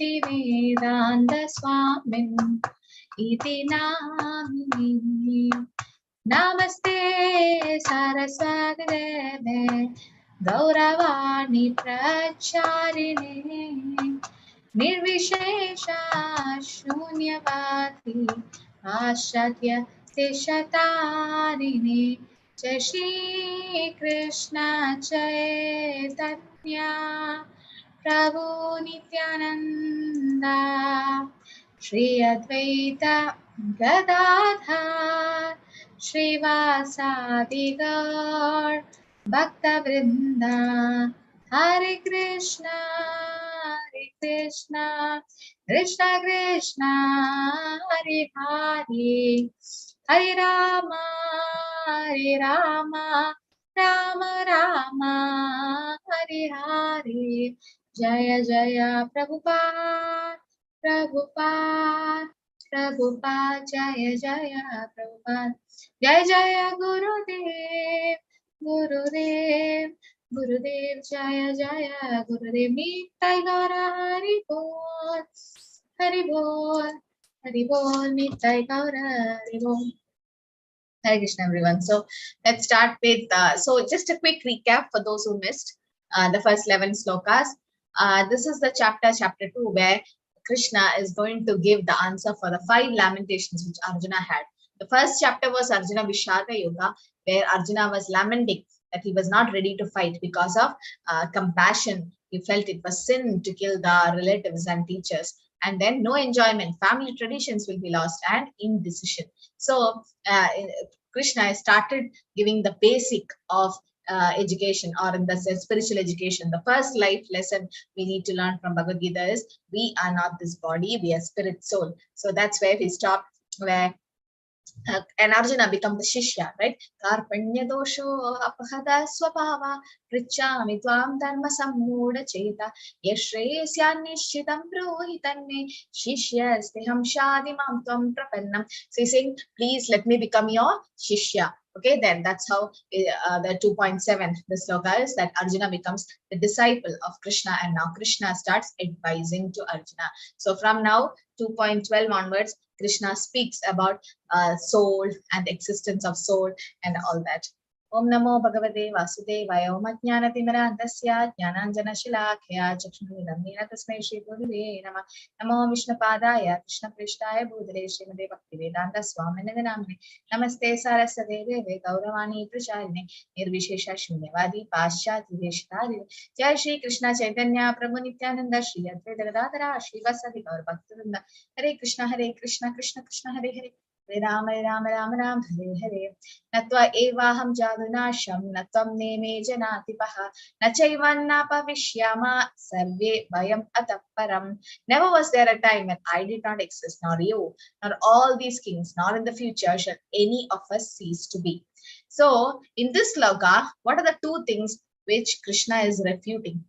Bhakti-vedanta Swamin iti namini. Namaste Saraswati Deve Gauravani Pracharine Nirvishesha Shunyavati Ashatya Tishatarine Jai Shri Krishna Chaitanya Prabhu Nityananda Shri Advaita Gadadhar Shrivasadi Gaur Bhakta Vrinda Hare Krishna Krishna Krishna Hare Hare Hare Rama Rama Rama Hare Hare Jaya Jaya Prabhupada Prabhupada Prabhupada Jaya Jaya Prabhupada Jaya Jaya Gurudev Gurudev Gurudev Jaya Jaya Gurudev Nitai Gaura Hari Bol Hari Bol Hari Bol Nitai Gaura Hari Bol. Hare Krishna everyone. So let's start with so just a quick recap for those who missed the first 11 slokas. This is the chapter 2 where Krishna is going to give the answer for the 5 lamentations which Arjuna had. The first chapter was Arjuna Vishaka Yoga, where Arjuna was lamenting that he was not ready to fight because of compassion. He felt it was sin to kill the relatives and teachers. And then no enjoyment, family traditions will be lost, and indecision. So Krishna started giving the basic of education, or in the spiritual education. The first life lesson we need to learn from Bhagavad Gita is we are not this body, we are spirit soul. So that's where we stop, where and Arjuna become the Shishya, right? Karpanya dosho apahada swabhava prichami tvam dharma sammuda cheta yashreyasya nishitam prohitanme shishya steham shadimam tvam prapannam. So he's saying, please let me become your Shishya. Okay, then that's how the 2.7, the sloka is that Arjuna becomes the disciple of Krishna, and now Krishna starts advising to Arjuna. So from now 2.12 onwards, Krishna speaks about soul and the existence of soul and all that. Om Namo Bhagavate Vasudevaya Om Ajnanatimmirandasya Jnananjana Shilakaya Chakshunamina Tasmai Shri Gurave Namah. Namo Vishnupadaya Krishna Prishtaya Bhudale Srimade Bhaktivedanta Swamine Namne. Namaste Saraswate Deve Gauravani Pracharine Nirvishesha Shunyavadi Paschati Veshtari. Jai Shri Krishna Chaitanya Prabhu Nityananda Shri Advaita Gadadhara Shri Vasadi Gaur Bhaktivinoda. Hare Krishna Krishna Krishna Hare Hare. Ram Ram Ram Ram Hare Hare. Natva evaham jadunasham natvam neme janatipaha nachaivanna pavishyama sarve vayam ataparam. Never was there a time when I did not exist, nor you, nor all these kings, nor in the future shall any of us cease to be. So in this sloka, what are the 2 things which Krishna is refuting?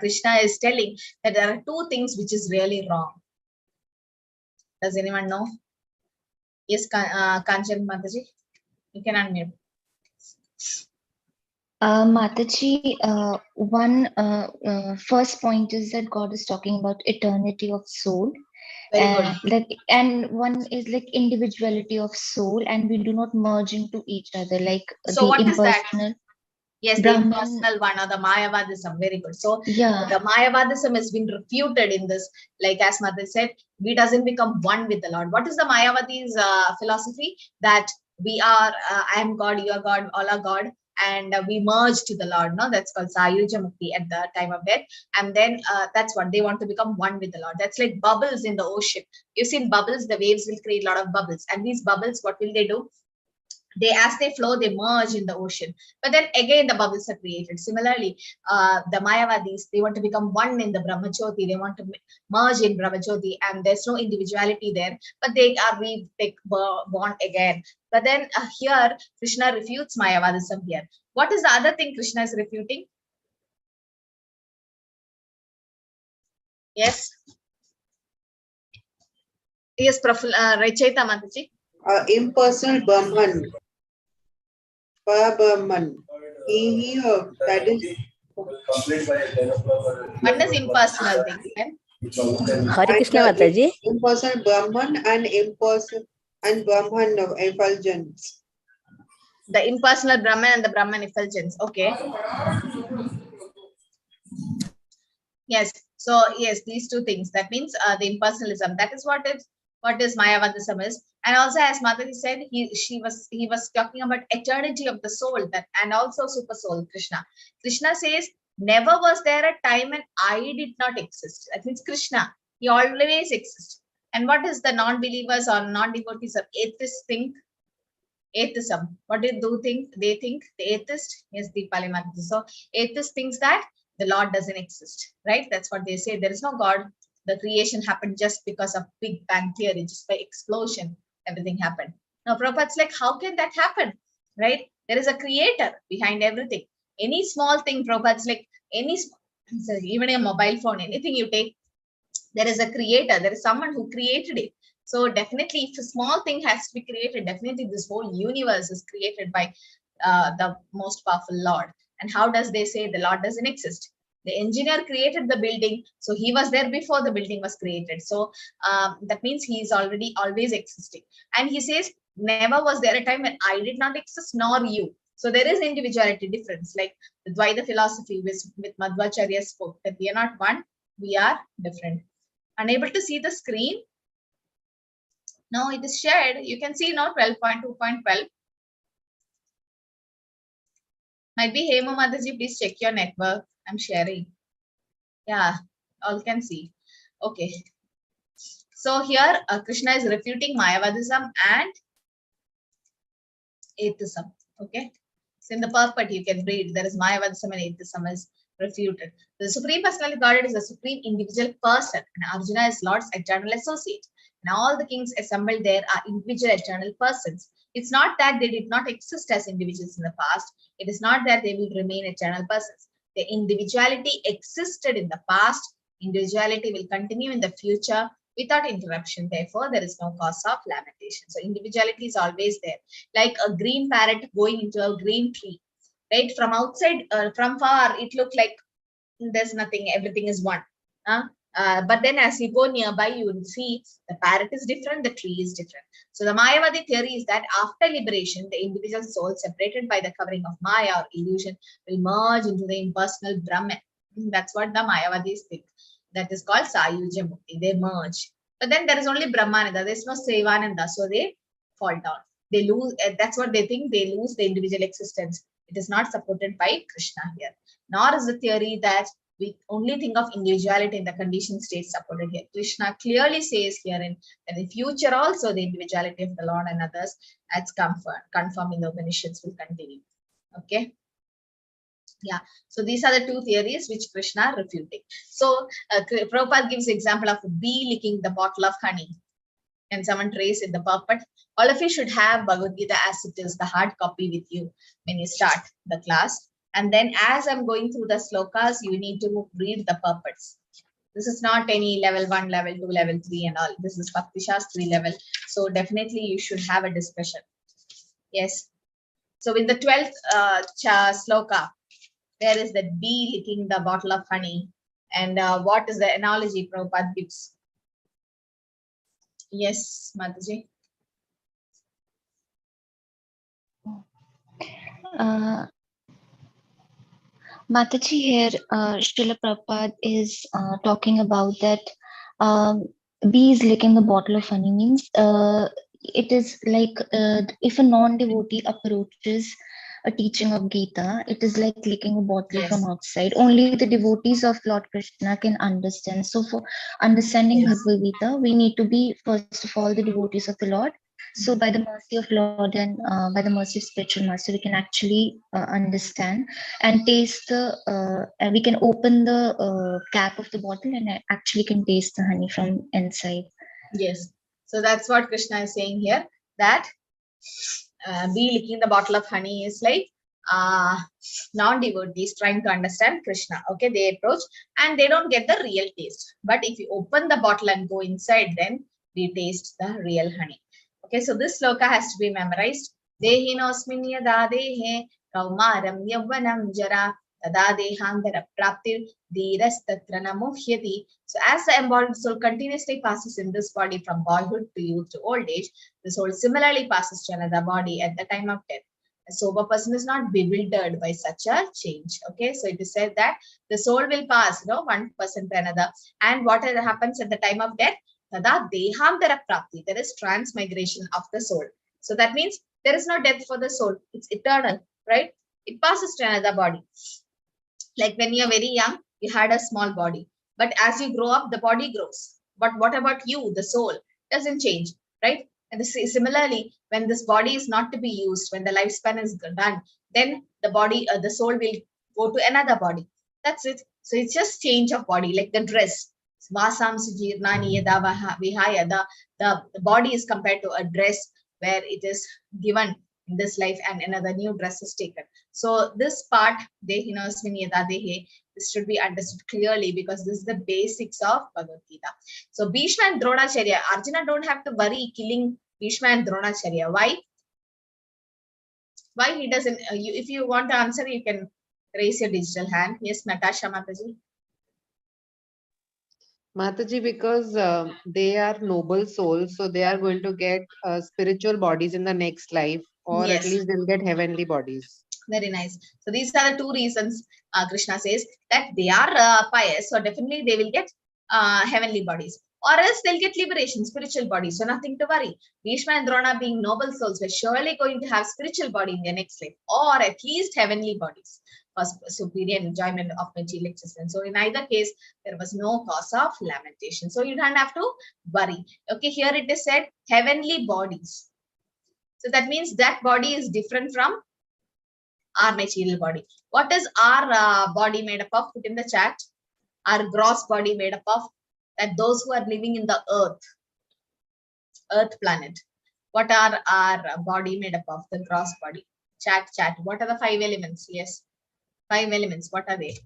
Krishna is telling that there are 2 things which is really wrong. Does anyone know? Yes, Kanchan Mataji, you can unmute. Mataji, one first point is that God is talking about eternity of soul. Very good. And one is like individuality of soul, and we do not merge into each other. Like so the what impersonal. Is that? Yes, Brahman, the impersonal one, or the Mayavadism. Very good. So yeah, the Mayavadism has been refuted in this. Like as Mother said, we doesn't become one with the Lord. What is the Mayavadi's philosophy? That we are, I am God, you are God, all are God, and we merge to the Lord. No, that's called Sayuja Mukti at the time of death. And then that's what they want to become one with the Lord. That's like bubbles in the ocean. You've seen bubbles, the waves will create a lot of bubbles. And these bubbles, what will they do? They, as they flow, they merge in the ocean, but then again the bubbles are created. Similarly, the Mayavadis, they want to become one in the Brahmajyoti, they want to merge in Brahmajyoti, and there's no individuality there, but they are born again. But then here Krishna refutes Mayavadism here. What is the other thing Krishna is refuting? Yes, Rachaita Mataji. Impersonal Brahman. Brahman. That is. What is impersonal thing? Hare Krishna Mataji. Impersonal Brahman and impersonal and Brahman effulgence. The impersonal Brahman and the Brahman effulgence. Okay. Yes. So yes, these two things. That means the impersonalism. That is what is Mayavadism is. And also, as Mataji said, he was talking about eternity of the soul, that and also super soul, Krishna. Krishna says, never was there a time when I did not exist. That means Krishna, he always exists. And what is the non-believers or non-devotees of atheists think? Atheism. What do they think? They think the atheist is the Mataji. So atheist thinks that the Lord doesn't exist, right? That's what they say. There is no God. The creation happened just because of Big Bang theory, just by explosion, everything happened. Now, Prabhupada's like, how can that happen, right? There is a creator behind everything. Any small thing, Prabhupada's like, even a mobile phone, anything you take, there is a creator. There is someone who created it. So definitely, if a small thing has to be created, definitely this whole universe is created by the most powerful Lord. And how does they say the Lord doesn't exist? The engineer created the building, so he was there before the building was created. So that means he is already always existing. And he says, never was there a time when I did not exist, nor you. So there is individuality difference, like the Dvaita philosophy with Madhvacharya spoke, that we are not one, we are different. Unable to see the screen? No, it is shared. You can see now 12.2.12. Might be Hemu Mataji, please check your network. I'm sharing. Yeah, all can see. Okay. So here Krishna is refuting Mayavadism and atheism. Okay. So in the purport you can read there is Mayavadism and atheism is refuted. The Supreme Personality of Godhead is a supreme individual person, and Arjuna is Lord's eternal associate. And all the kings assembled there are individual eternal persons. It's not that they did not exist as individuals in the past. It is not that they will remain eternal persons. The individuality existed in the past. Individuality will continue in the future without interruption. Therefore, there is no cause of lamentation. So individuality is always there. Like a green parrot going into a green tree. Right? From outside, from far, it looked like there's nothing, everything is one. But then as you go nearby, you will see the parrot is different, the tree is different. So the Mayavadi theory is that after liberation, the individual soul separated by the covering of Maya or illusion will merge into the impersonal Brahman. That's what the Mayavadis think. That is called Sayuja Mukti. They merge. But then there is only Brahmananda. There is no Sevananda. So they fall down. They lose. That's what they think. They lose the individual existence. It is not supported by Krishna here. Nor is the theory that we only think of individuality in the conditioned state supported here. Krishna clearly says herein that in future also the individuality of the Lord and others as confirmed in the Upanishads will continue. Okay. Yeah. So these are the two theories which Krishna refuting. So Prabhupada gives example of a bee licking the bottle of honey. Can someone trace in the purport? All of you should have Bhagavad Gita as it is, the hard copy with you when you start the class. And then as I'm going through the slokas, you need to read the purports. This is not any level 1, level 2, level 3 and all. This is Bhakti Shastri level. So definitely you should have a discussion. Yes. So in the 12th sloka, there is that bee licking the bottle of honey. And what is the analogy Prabhupada gives? Yes, Mataji. Mataji here, Srila Prabhupada is talking about that bees licking the bottle of honey means it is like if a non-devotee approaches a teaching of Gita, it is like licking a bottle from outside. Only the devotees of Lord Krishna can understand. So for understanding Bhagavad Gita, we need to be first of all the devotees of the Lord. So by the mercy of Lord and by the mercy of spiritual master, we can actually understand and taste the, we can open the cap of the bottle and actually can taste the honey from inside. Yes. So that's what Krishna is saying here, that bee licking the bottle of honey is like non-devotees trying to understand Krishna. Okay, they approach and they don't get the real taste. But if you open the bottle and go inside, then we taste the real honey. Okay, so this sloka has to be memorized. Dehinosmin yada dehe kaumaram yavvanam jara tada dehantara praptir dhirastatra namuhyati. So as the embodied soul continuously passes in this body from boyhood to youth to old age, the soul similarly passes to another body at the time of death. A sober person is not bewildered by such a change. Okay, so it is said that the soul will pass, one person to another. And what happens at the time of death? Tada dehantara prapti. There is transmigration of the soul. So that means there is no death for the soul. It's eternal, right? It passes to another body. Like when you're very young, you had a small body. But as you grow up, the body grows. But what about you, the soul? Doesn't change, right? And similarly, when this body is not to be used, when the lifespan is done, then the body, the soul will go to another body. That's it. So it's just change of body, like the dress. The body is compared to a dress where it is given in this life and another new dress is taken. So this part, this should be understood clearly because this is the basics of Bhagavad Gita. So Bhishma and Dronacharya, Arjuna don't have to worry killing Bhishma and Dronacharya. Why? Why he doesn't? If you want to answer, you can raise your digital hand. Yes, Natasha Mataji. Mataji, because they are noble souls, so they are going to get spiritual bodies in the next life, or Yes. at least they'll get heavenly bodies. Very nice. So these are the two reasons Krishna says that they are pious, so definitely they will get heavenly bodies, or else they'll get liberation, spiritual bodies. So nothing to worry. Bhishma and Drona, being noble souls, were surely going to have spiritual body in their next life, or at least heavenly bodies for superior enjoyment of material existence. So in either case, there was no cause of lamentation. So you don't have to worry. Okay, here it is said heavenly bodies. So that means that body is different from our material body. What is our body made up of? Put in the chat. Our gross body made up of, that those who are living in the earth planet. What are our body made up of? The gross body. Chat. What are the 5 elements? Yes. 5 elements. What are they?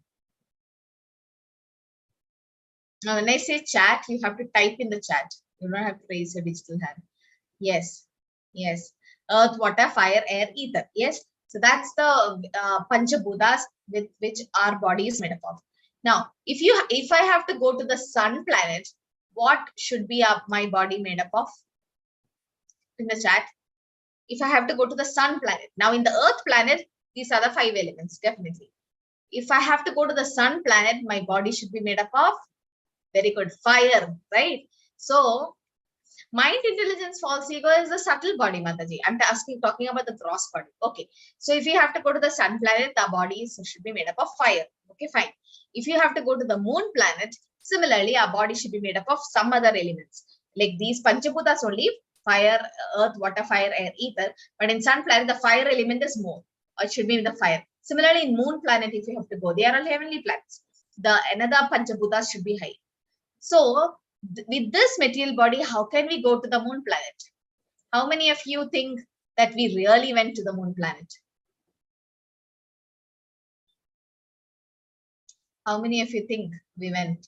Now when I say chat, you have to type in the chat. You don't have to raise your digital hand. Yes. Earth, water, fire, air, ether. Yes. So that's the Panchabhutas with which our body is made up of. Now, if I have to go to the sun planet, what should be my body made up of? In the chat. If I have to go to the sun planet. Now in the earth planet, these are the 5 elements, definitely. If I have to go to the sun planet, my body should be made up of, very good, fire, right? So mind, intelligence, false ego is the subtle body, Mataji. I'm talking about the gross body. Okay. So if you have to go to the sun planet, the body should be made up of fire. Okay, fine. If you have to go to the moon planet, similarly, our body should be made up of some other elements. Like these Panchabhutas only, fire, earth, water, fire, air, ether. But in sun planet, the fire element is more. Or it should be in the fire. Similarly, in moon planet, if you have to go, they are all heavenly planets. Another Panchabhutas should be high. So with this material body, how can we go to the moon planet? How many of you think that we really went to the moon planet? How many of you think we went?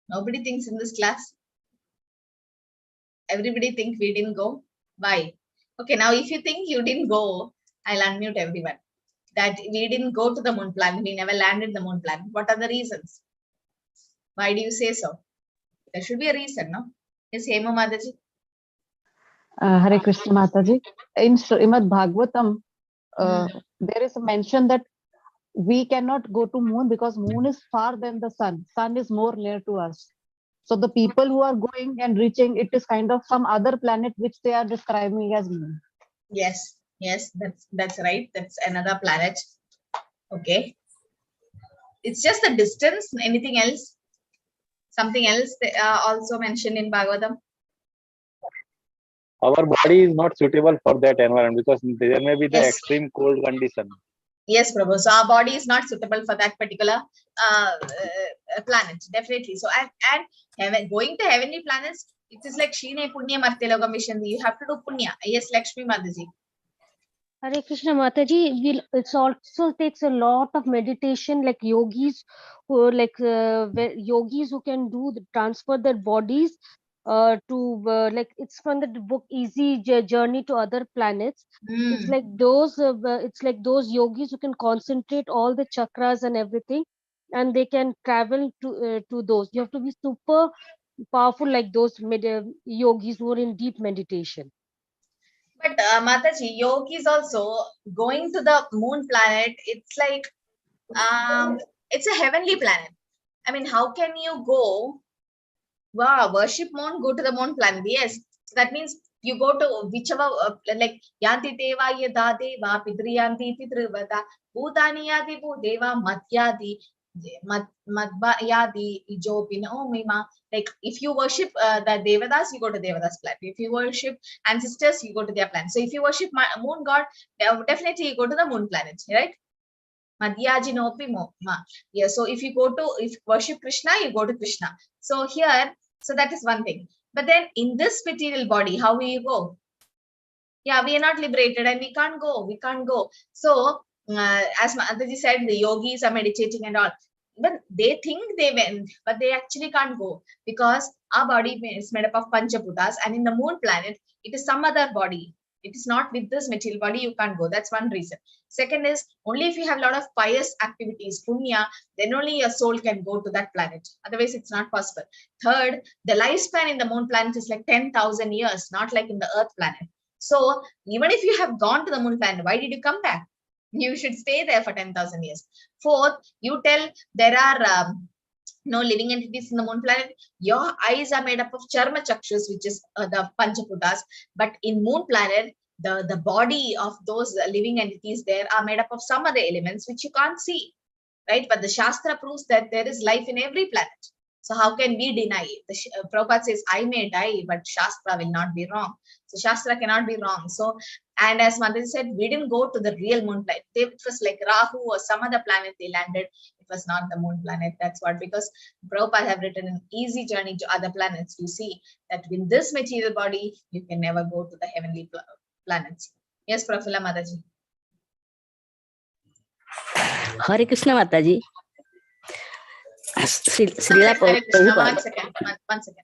Nobody thinks in this class. Everybody think we didn't go. Why? Okay, now if you think you didn't go, I'll unmute everyone. That we didn't go to the moon planet. We never landed the moon planet. What are the reasons? Why do you say so? There should be a reason, no? Yes, Hema Mataji. Hare Krishna Mataji. In Srimad Bhagavatam, there is a mention that we cannot go to moon because moon is far than the sun. Sun is more near to us. So the people who are going and reaching, it is kind of some other planet which they are describing as moon. Yes, that's right. That's another planet. Okay. It's just the distance. Anything else? Something else also mentioned in Bhagavatam? Our body is not suitable for that environment because there may be the Yes. extreme cold condition. Yes, Prabhu. So our body is not suitable for that particular planet, definitely. So and going to heavenly planets, it is like Shine Punya Martelogam mission. You have to do Punya. Yes, Lakshmi Mataji. Hare Krishna Mataji, it also takes a lot of meditation, like yogis who can transfer their bodies like it's from the book Easy Journey to Other Planets. It's Mm. like those yogis who can concentrate all the chakras and everything, and they can travel to those. You have to be super powerful like those yogis who are in deep meditation. But Mataji, yogis also going to the moon planet. It's like it's a heavenly planet. I mean, how can you go? Wow, worship moon, go to the moon planet. Yes, so that means you go to whichever like yanti deva yada deva pidriyanti titrivata bhutani yadi bhudeva matyadi madba yadi ijopino mima. Like if you worship the devadas, you go to devadas planet. If you worship ancestors, you go to their planet. So if you worship moon god, definitely you go to the moon planet, right? Madhyaji nopi ma. Yeah, so if you worship Krishna, you go to Krishna. So here, so that is one thing. But then in this material body, how will you go? Yeah, we are not liberated and we can't go. We can't go. So as Mataji said, the yogis are meditating and all. But they think they went, but they actually can't go because our body is made up of Panchaputas, and in the moon planet, it is some other body. It is not with this material body, you can't go. That's one reason. Second is, only if you have a lot of pious activities, punya, then only your soul can go to that planet. Otherwise, it's not possible. Third, the lifespan in the moon planet is like 10,000 years, not like in the earth planet. So even if you have gone to the moon planet, why did you come back? You should stay there for 10,000 years. Fourth, you tell there are no living entities in the moon planet. Your eyes are made up of charma chakshus, which is the panchaputas. But in moon planet, the body of those living entities there are made up of some other elements which you can't see, right? But the Shastra proves that there is life in every planet. So how can we deny it? Prabhupada says, I may die, but Shastra will not be wrong. So Shastra cannot be wrong. So, and as Mataji said, we didn't go to the real moon planet. It was like Rahu or some other planet they landed. It was not the moon planet. That's what, because Prabhupada have written an easy journey to other planets. You see that in this material body, you can never go to the heavenly planets. Yes, Prafula Mataji. Hare Krishna Mataji. Srila Hare Krishna. Prabhupada. One second. One second.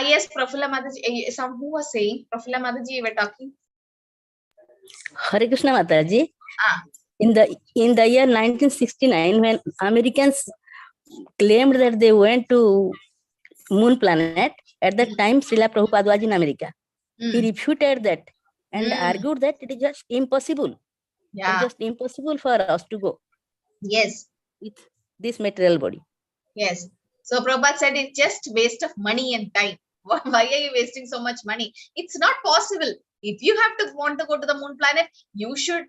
Yes, Prafula Mataji. Some who was saying, Prafula Mataji, you were talking. Hare Krishna Mataji. Ah. In the year 1969, when Americans claimed that they went to moon planet, at that time Srila Prabhupada was in America. He refuted that and argued that it is just impossible. Yeah. It's just impossible for us to go. Yes. With this material body. Yes. So Prabhupada said it's just waste of money and time. Why are you wasting so much money? It's not possible. If you want to go to the moon planet, you should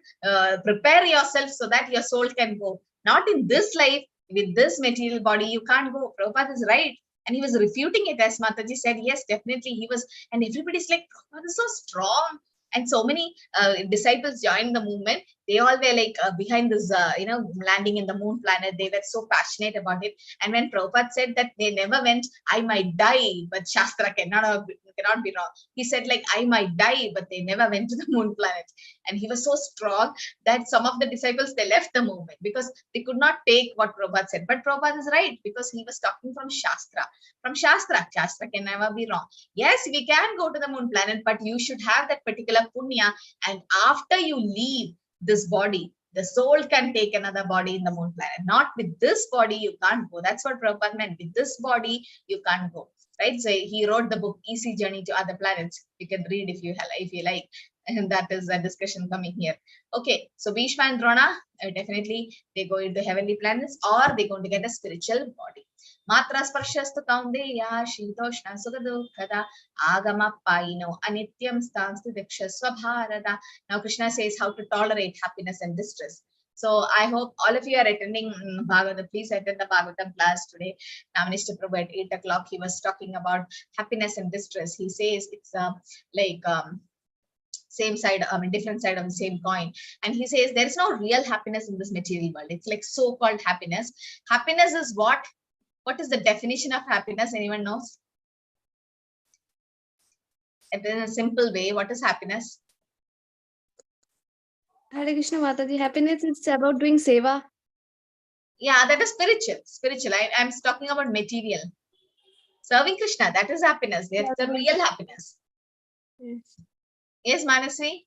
prepare yourself so that your soul can go. Not in this life, with this material body, you can't go. Prabhupada is right. And he was refuting it, as Mataji said. Yes, definitely he was. And everybody's like, Prabhupada is so strong. And so many disciples joined the movement. They all were like behind this, landing in the moon planet. They were so passionate about it. And when Prabhupada said that they never went, I might die, but Shastra cannot be wrong. He said like, I might die, but they never went to the moon planet. And he was so strong that some of the disciples, they left the movement because they could not take what Prabhupada said. But Prabhupada is right because he was talking from Shastra. From Shastra can never be wrong. Yes, we can go to the moon planet, but you should have that particular punya. And after you leave this body, the soul can take another body in the moon planet. Not with this body, you can't go. That's what Prabhupada meant. With this body, you can't go. Right? So he wrote the book Easy Journey to Other Planets. You can read if you like. And that is a discussion coming here. Okay, so Bhishma and Drona, definitely they go into heavenly planets, or they're going to get a spiritual body. Matra sparshastu kaundeya shitoshna sugadukhada agama paino anityam stanstu vikshasva bharata. Now Krishna says how to tolerate happiness and distress. So I hope all of you are attending Bhagavad. Please attend the Bhagavatam class today. Now Minister Prabhu at 8 o'clock, he was talking about happiness and distress. He says it's like same side, different side of the same coin. And he says there is no real happiness in this material world. It's like so-called happiness. Happiness is what? What is the definition of happiness? Anyone knows? In a simple way, what is happiness? Hare Krishna Mataji, happiness is about doing seva. Yeah, that is spiritual. Spiritual. I'm talking about material. Serving Krishna, that is happiness. That's the real happiness. Yes. Yes, Manasi?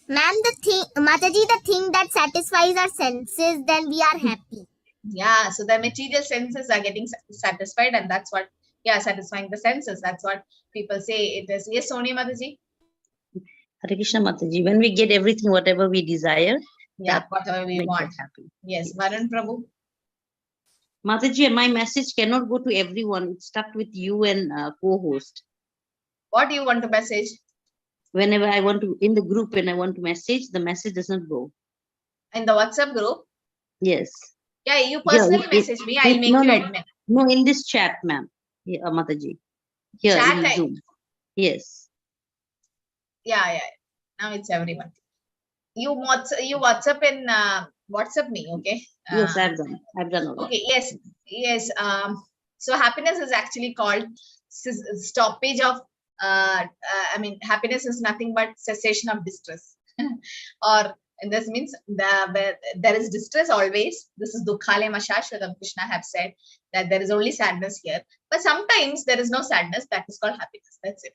Ma'am, Mataji, the thing that satisfies our senses, then we are happy. Yeah, so the material senses are getting satisfied, and that's what, yeah, satisfying the senses. That's what people say it is. Yes, Sonia Mataji? Hare Krishna Mataji, when we get everything, whatever we desire, yeah, whatever we makes want. us happy. Yes, Varun Prabhu? Mataji, my message cannot go to everyone. It's stuck with you and co-host. What do you want to message? Whenever I want to, in the group, when I want to message, the message does not go. In the WhatsApp group? Yes. Yeah, you personally message me. I'll make you admin. No, in this chat, ma'am. Yeah, Mataji. Here Chat, in Zoom. Yes. Yeah. Now it's everyone. You WhatsApp in WhatsApp me, okay? Yes, I've done all okay, that. Yes. So happiness is actually called stoppage of happiness is nothing but cessation of distress. Or and this means there is distress always. This is Dukkhale Mashashvatam. Krishna have said that there is only sadness here. But sometimes there is no sadness. That is called happiness. That's it.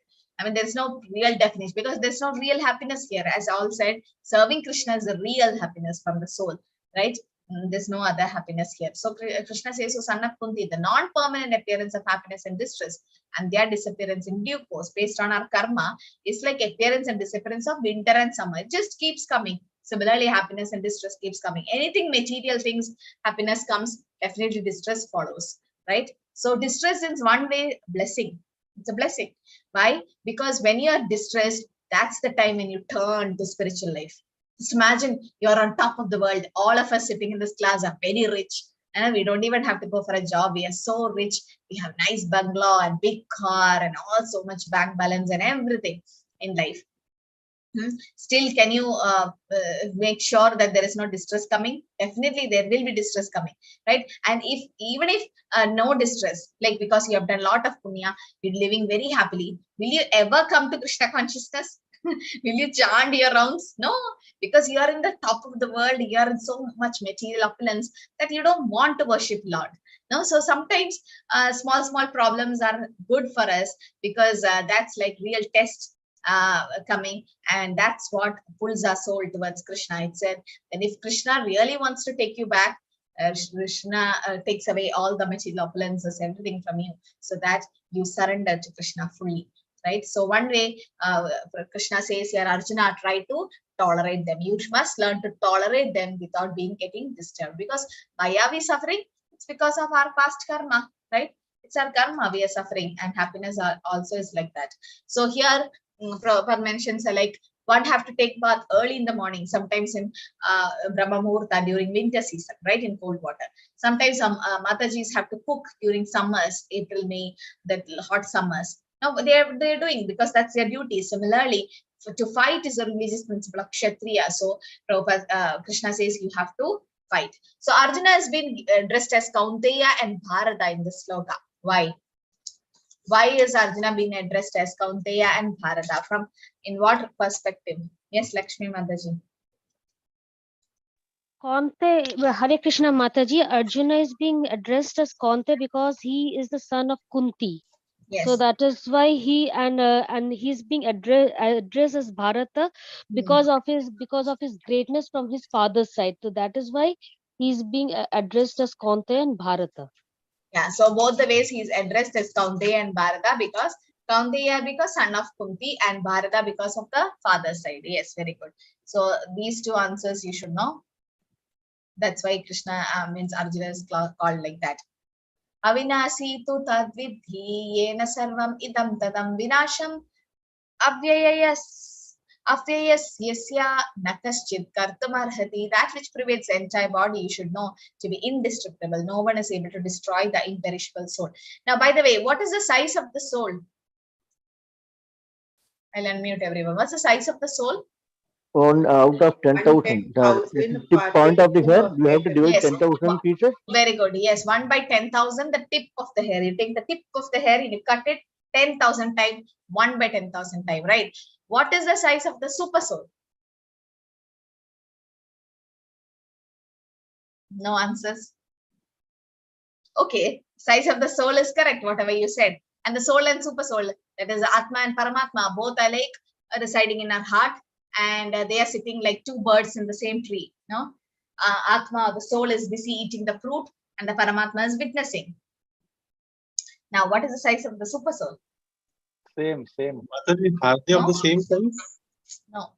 There is no real definition because there's no real happiness here. As all said, serving Krishna is the real happiness from the soul, right? There's no other happiness here. So Krishna says, so son of Kunti, the non-permanent appearance of happiness and distress and their disappearance in due course based on our karma is like appearance and disappearance of winter and summer. It just keeps coming. Similarly, happiness and distress keeps coming. Anything material things, happiness comes, definitely distress follows, right? So distress is one way blessing. It's a blessing. Why? Because when you are distressed, that's the time when you turn to spiritual life. Just imagine you're on top of the world. All of us sitting in this class are very rich. And we don't even have to go for a job. We are so rich. We have nice bungalow and big car and all so much bank balance and everything in life. Still, can you make sure that there is no distress coming? Definitely there will be distress coming, right? And even if no distress, like because you have done a lot of punya, you're living very happily, will you ever come to Krishna consciousness? Will you chant your rounds? No, because you are in the top of the world, you are in so much material opulence that you don't want to worship Lord. No, so sometimes small problems are good for us because that's like real test coming, and that's what pulls our soul towards Krishna. It said, and if Krishna really wants to take you back, Krishna takes away all the material opulences, everything from you, so that you surrender to Krishna fully, right? So one way Krishna says here, Arjuna, try to tolerate them. You must learn to tolerate them without getting disturbed, because why are we suffering? It's because of our past karma, right? It's our karma we are suffering, and happiness also is like that. So here Prabhupada mentions like one have to take bath early in the morning, sometimes in Brahma Muhurta during winter season, right, in cold water. Sometimes some Matajis have to cook during summers, April, May, the hot summers. Now they're doing because that's their duty. Similarly, to fight is a religious principle of Kshatriya. So Prabhupada, Krishna says you have to fight. So Arjuna has been dressed as Kaunteya and Bharata in this sloka. Why? Why is Arjuna being addressed as Kaunteya and Bharata? From in what perspective? Yes, Lakshmi Mataji. Kante, Hare Krishna Mataji, Arjuna is being addressed as Kante because he is the son of Kunti. Yes. So that is why he and he's being addressed as Bharata because of his greatness from his father's side. So that is why he's being addressed as Kante and Bharata. Yeah, so both the ways he's addressed as Kaunteya and Bharata because Kaunteya because son of Kunti, and Bharata because of the father's side. Yes, very good. So these two answers you should know. That's why Krishna means Arjuna is called like that. Avinasi tu tadvidhi yena sarvam idam tadam vinasham avyayas yasya nakaschid kartamarhati. That which pervades the entire body you should know to be indestructible. No one is able to destroy the imperishable soul. Now, by the way, what is the size of the soul? I'll unmute everyone. What's the size of the soul? Out of 10,000, the tip point of the hair, you have to divide Yes. 10,000 pieces. Very good. Yes, 1 by 10,000, the tip of the hair. You take the tip of the hair, you cut it 10,000 times, 1 by 10,000 times, right? What is the size of the super soul? No answers. Okay, size of the soul is correct, whatever you said. And the soul and super soul, that is Atma and Paramatma, both are like residing in our heart, and they are sitting like two birds in the same tree. No, Atma, the soul, is busy eating the fruit, and the Paramatma is witnessing. Now, what is the size of the super soul? Same. Are they of the same size? No.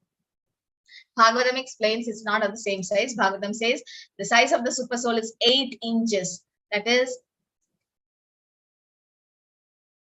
Bhagavatam explains it's not of the same size. Bhagavatam says the size of the super soul is 8 inches. That is,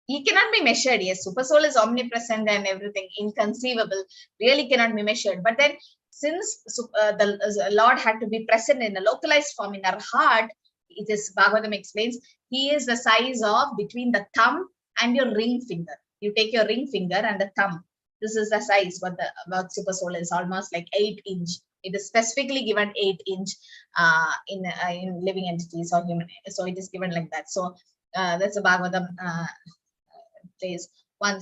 he cannot be measured. Yes, super soul is omnipresent and everything, inconceivable, really cannot be measured. But then, since the Lord had to be present in a localized form in our heart, it is, Bhagavatam explains, he is the size of between the thumb and your ring finger. You take your ring finger and the thumb. This is the size what super soul is, almost like 8 inch. It is specifically given 8 inch in living entities or human. So it is given like that. So that's a Bhagavatam place.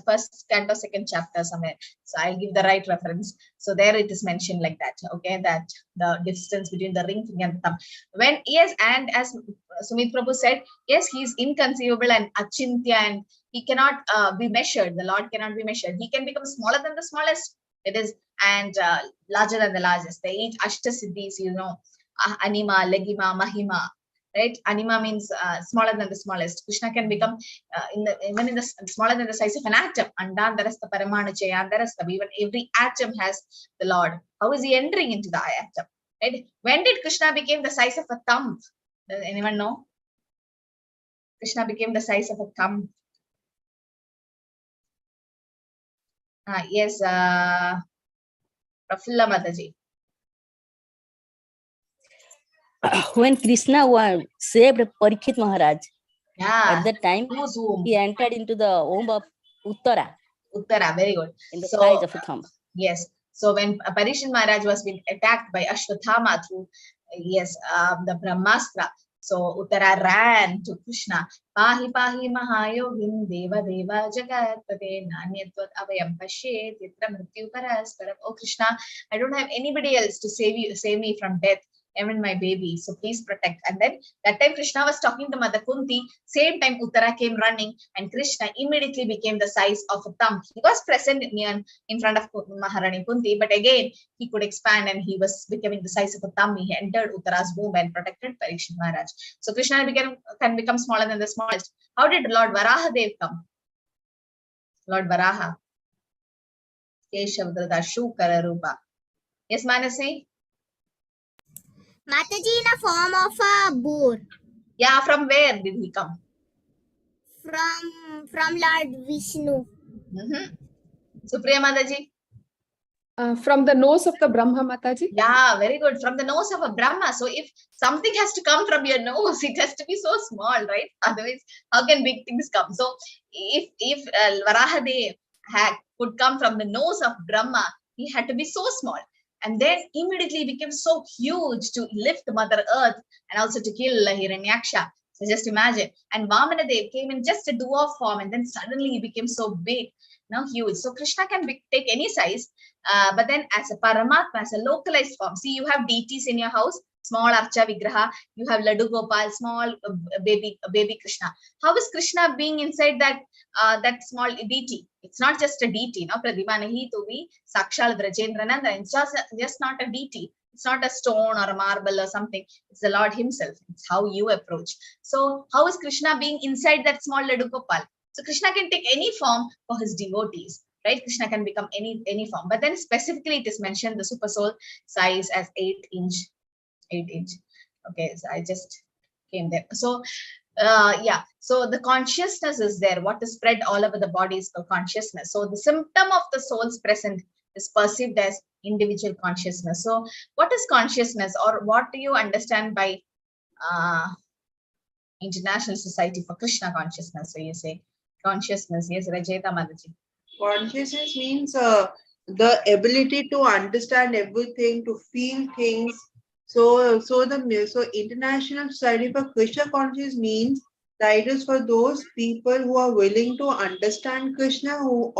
First canto, second chapter somewhere. So I'll give the right reference. So there it is mentioned like that. Okay, that the distance between the ring finger and the thumb. When, yes, and as Sumit Prabhu said, yes, he is inconceivable and achintya, and he cannot be measured. The Lord cannot be measured. He can become smaller than the smallest. It is, and larger than the largest. The 8 Ashtasiddhis, you know, Anima, Legima, Mahima. Right, anima means smaller than the smallest. Krishna can become even in the smaller than the size of an atom. Andandarasta Paramanu Chayandarasta. Even every atom has the Lord. How is he entering into the atom? Right? When did Krishna become the size of a thumb? Does anyone know? Krishna became the size of a thumb. Yes, Prafulla Mataji. When Krishna saved Parikshit Maharaj, Yeah. at that time, he entered into the womb of Uttara. Uttara, very good. In the size of a thumb. Yes. So when Parikshit Maharaj was being attacked by Ashwathama through, the Brahmastra, so Uttara ran to Krishna. Pahi pahi mahayogin deva deva jagatpate nanyatvat avayam pashet yatra mrityu parasparam. Oh Krishna, I don't have anybody else to save me from death, even my baby, so please protect. And then that time Krishna was talking to Mother Kunti. Same time Uttara came running, and Krishna immediately became the size of a thumb. He was present in front of Maharani Kunti, but again he could expand, and he was becoming the size of a thumb. He entered Uttara's womb and protected Parikshit Maharaj. So Krishna can become smaller than the smallest. How did Lord Varahadev come? Lord Varaha. Keshavdada Shukara Rupa. Yes, Manasi? Mataji, in a form of a boar. Yeah, from where did he come? From Lord Vishnu. Supriya Mataji? From the nose of the Brahma, Mataji. Yeah, very good. From the nose of a Brahma. So if something has to come from your nose, it has to be so small, right? Otherwise, how can big things come? So if Varahadev could come from the nose of Brahma, he had to be so small. And then immediately became so huge to lift Mother Earth and also to kill Hiranyaksha. So just imagine. And Vamanadev came in just a dwarf form, and then suddenly he became so big, huge. So Krishna can take any size, but then as a Paramatma, as a localized form. See, you have deities in your house, small Archa Vigraha. You have Ladu Gopal, small baby Krishna. How is Krishna being inside that small deity? It's not just a deity, no? Pradimanahi Tuvi Sakshal Brajendrananda. It's just not a deity. It's not a stone or a marble or something. It's the Lord himself. It's how you approach. So how is Krishna being inside that small Ladu Gopal? So Krishna can take any form for his devotees, right? Krishna can become any form. But then specifically it is mentioned the super soul size as 8 inch. Okay, so I just came there. So yeah, so the consciousness is there. What is spread all over the body is called consciousness. So the symptom of the soul's present is perceived as individual consciousness. So what is consciousness, or what do you understand by International Society for Krishna Consciousness? So you say consciousness. Yes, Rajeta Mataji. Consciousness means the ability to understand everything, to feel things. So International Society for Krishna Consciousness means that it is for those people who are willing to understand Krishna, who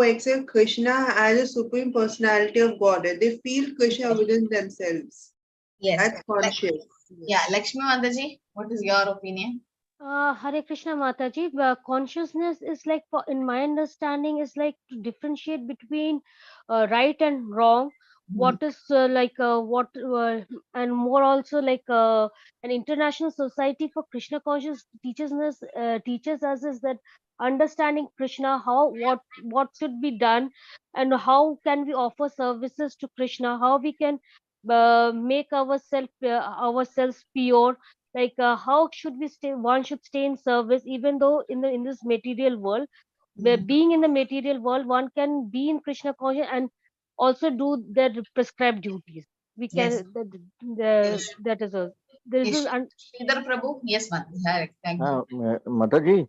accept Krishna as a supreme personality of Godhead. They feel Krishna within themselves. Yes, that's conscious. Yeah, Lakshmi Mataji, what is your opinion? Hare Krishna Mataji, consciousness is like, in my understanding, is like to differentiate between right and wrong. What is and more also like an International Society for Krishna Consciousness teaches us is that understanding Krishna, what should be done, and how can we offer services to Krishna, how we can make ourselves pure, like how should we stay, one should stay in service even though in this material world, where being in the material world one can be in Krishna consciousness and also do their prescribed duties. We can that is a there is Sridhar Prabhu, yes, Mataji. Thank you. Mataji,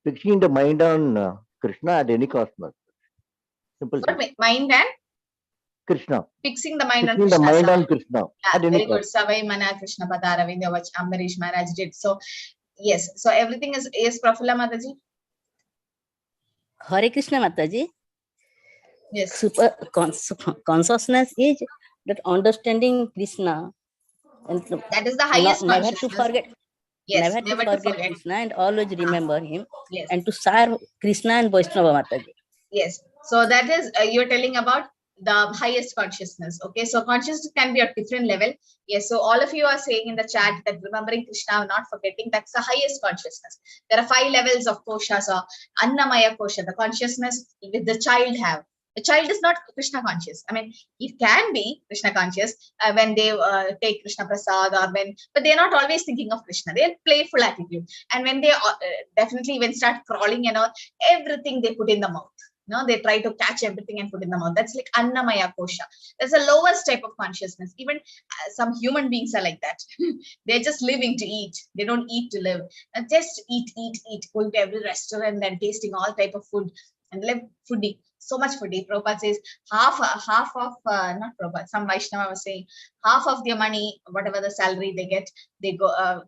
fixing the mind on Krishna at any cost. Simple. What mind and Krishna. Fixing the mind on Fixing Krishna. the mind on Krishna. Yeah, very good. Savai Mana Krishna Padaravinda, which Ambarish Maharaj did. So yes, so everything is Prafula Mataji. Hare Krishna Mataji. Yes. Super consciousness is that understanding Krishna, and that is the highest never to forget. Yes, never to forget Krishna and always remember him. Yes. And to serve Krishna and Vaishnava Mataji. Yes. So that is you're telling about the highest consciousness. Okay. So consciousness can be at different level. Yes. So all of you are saying in the chat that remembering Krishna, not forgetting, that's the highest consciousness. There are 5 levels of koshas or Annamaya kosha, the consciousness with the child have. The child is not Krishna conscious. I mean, it can be Krishna conscious when they take Krishna Prasad but they're not always thinking of Krishna. They're playful attitude. And when they definitely when start crawling and all, everything they put in the mouth. No, they try to catch everything and put in the mouth. That's like Annamaya kosha. That's the lowest type of consciousness. Even some human beings are like that. They're just living to eat. They don't eat to live. And just eat. Going to every restaurant and tasting all type of food and live foodie. So much foodie. Prabhupada says half of not Prabhupada. Some Vaishnava was saying half of their money, whatever the salary they get, they go.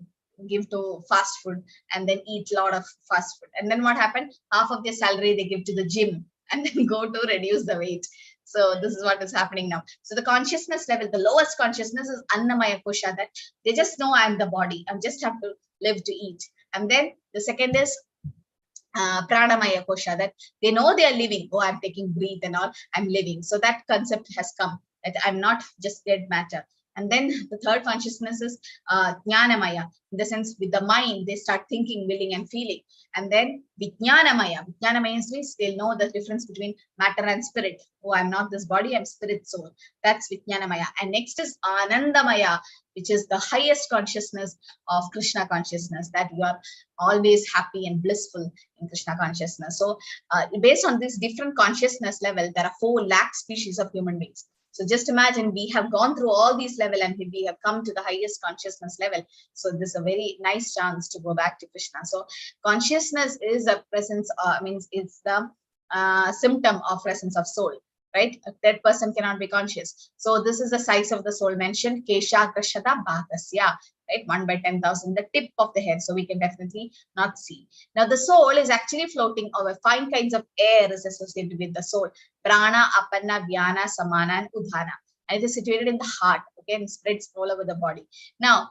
Give to fast food and then eat a lot of fast food, and then what happened, half of their salary they give to the gym and then go to reduce the weight. So this is what is happening now. So the consciousness level, the lowest consciousness is Annamaya kosha, that they just know I'm the body, I just have to live to eat. And then the second is Pranamaya kosha, that they know they are living. Oh, I'm taking breath and all, I'm living. So that concept has come, that I'm not just dead matter. And then the third consciousness is Jnanamaya, in the sense with the mind, they start thinking, willing and feeling. And then Vijnanamaya. Vijnanamaya means they'll know the difference between matter and spirit. Oh, I'm not this body, I'm spirit soul. That's Vijnanamaya. And next is Anandamaya, which is the highest consciousness of Krishna consciousness, that you are always happy and blissful in Krishna consciousness. So based on this different consciousness level, there are 4 lakh species of human beings. So just imagine we have gone through all these levels and we have come to the highest consciousness level. So this is a very nice chance to go back to Krishna. So consciousness is a presence, it's the symptom of presence of soul, right? A dead person cannot be conscious. So this is the size of the soul mentioned, Kesha Krishata Bhagasya, right? 1 by 10,000, the tip of the head. So we can definitely not see. Now the soul is actually floating over 5 kinds of air is associated with the soul. Prana, Apanna, Vyana, Samana, and Udhana. And it is situated in the heart, okay, and spreads all over the body. Now,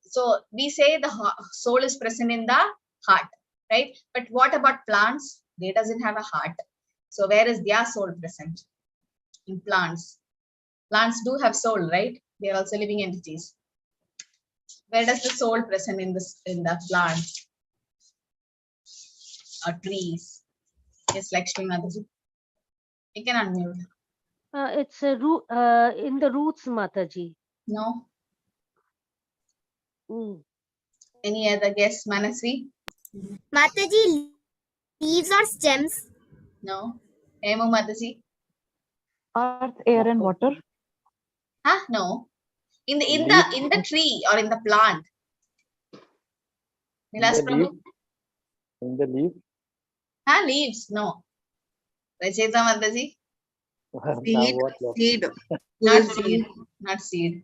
so we say the soul is present in the heart, right? But what about plants? They doesn't have a heart. So where is their soul present? In plants. Plants do have soul, right? They are also living entities. Where does the soul present in the plant? or trees? Yes, Lakshmi Mataji. You can unmute. It's a root in the roots, Mataji. No. Mm. Any other guess, Manasvi? Mataji, leaves or stems? No. Hemu Mataji? Earth, air, and water. Huh? No. In the Leaf. tree or in the plant. Vilas In the Prabhu? In the leaf. Huh? Leaves? No. Rachita Mataji? Now Seed, what left? seed, Not seed. Not seed.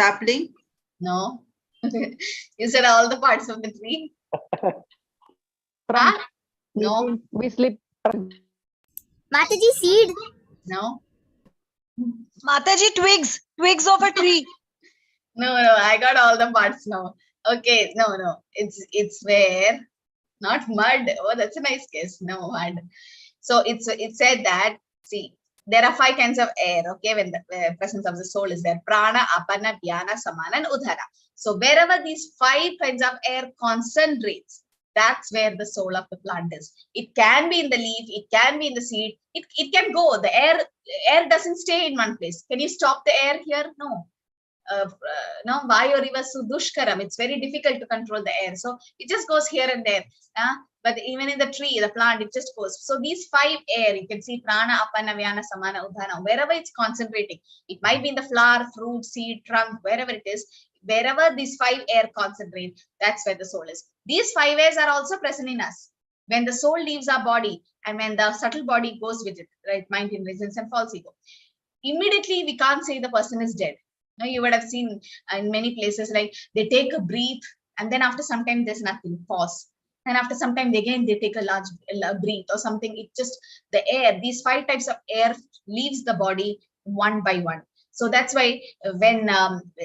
sapling. No. You said all the parts of the tree. Trunk. Huh? No. We sleep trunk. Mataji, seed. No. Mataji, twigs of a tree. No, I got all the parts now. Okay, no. It's where, not mud. Oh, that's a nice guess. No, mud. So it said that, see, there are 5 kinds of air, okay, when the presence of the soul is there. Prana, apana, dhyana, samana, and udhara. So wherever these 5 kinds of air concentrates, that's where the soul of the plant is. It can be in the leaf, it can be in the seed, it can go. The air doesn't stay in one place. Can you stop the air here? No. No, vayu rivasu dushkaram. It's very difficult to control the air. So it just goes here and there. But even in the tree, the plant, it just goes. So these 5 air, you can see prana, apana, vyana, samana, udhana, wherever it's concentrating. It might be in the flower, fruit, seed, trunk, wherever it is. Wherever these 5 air concentrate, that's where the soul is. These 5 airs are also present in us. When the soul leaves our body and when the subtle body goes with it, right? Mind, intelligence, and false ego. Immediately, we can't say the person is dead. No, you would have seen in many places, like they take a breath and then after some time there's nothing, pause. And after some time again they take a large breath or something. It just, the air, these 5 types of air leaves the body one by one. So that's why when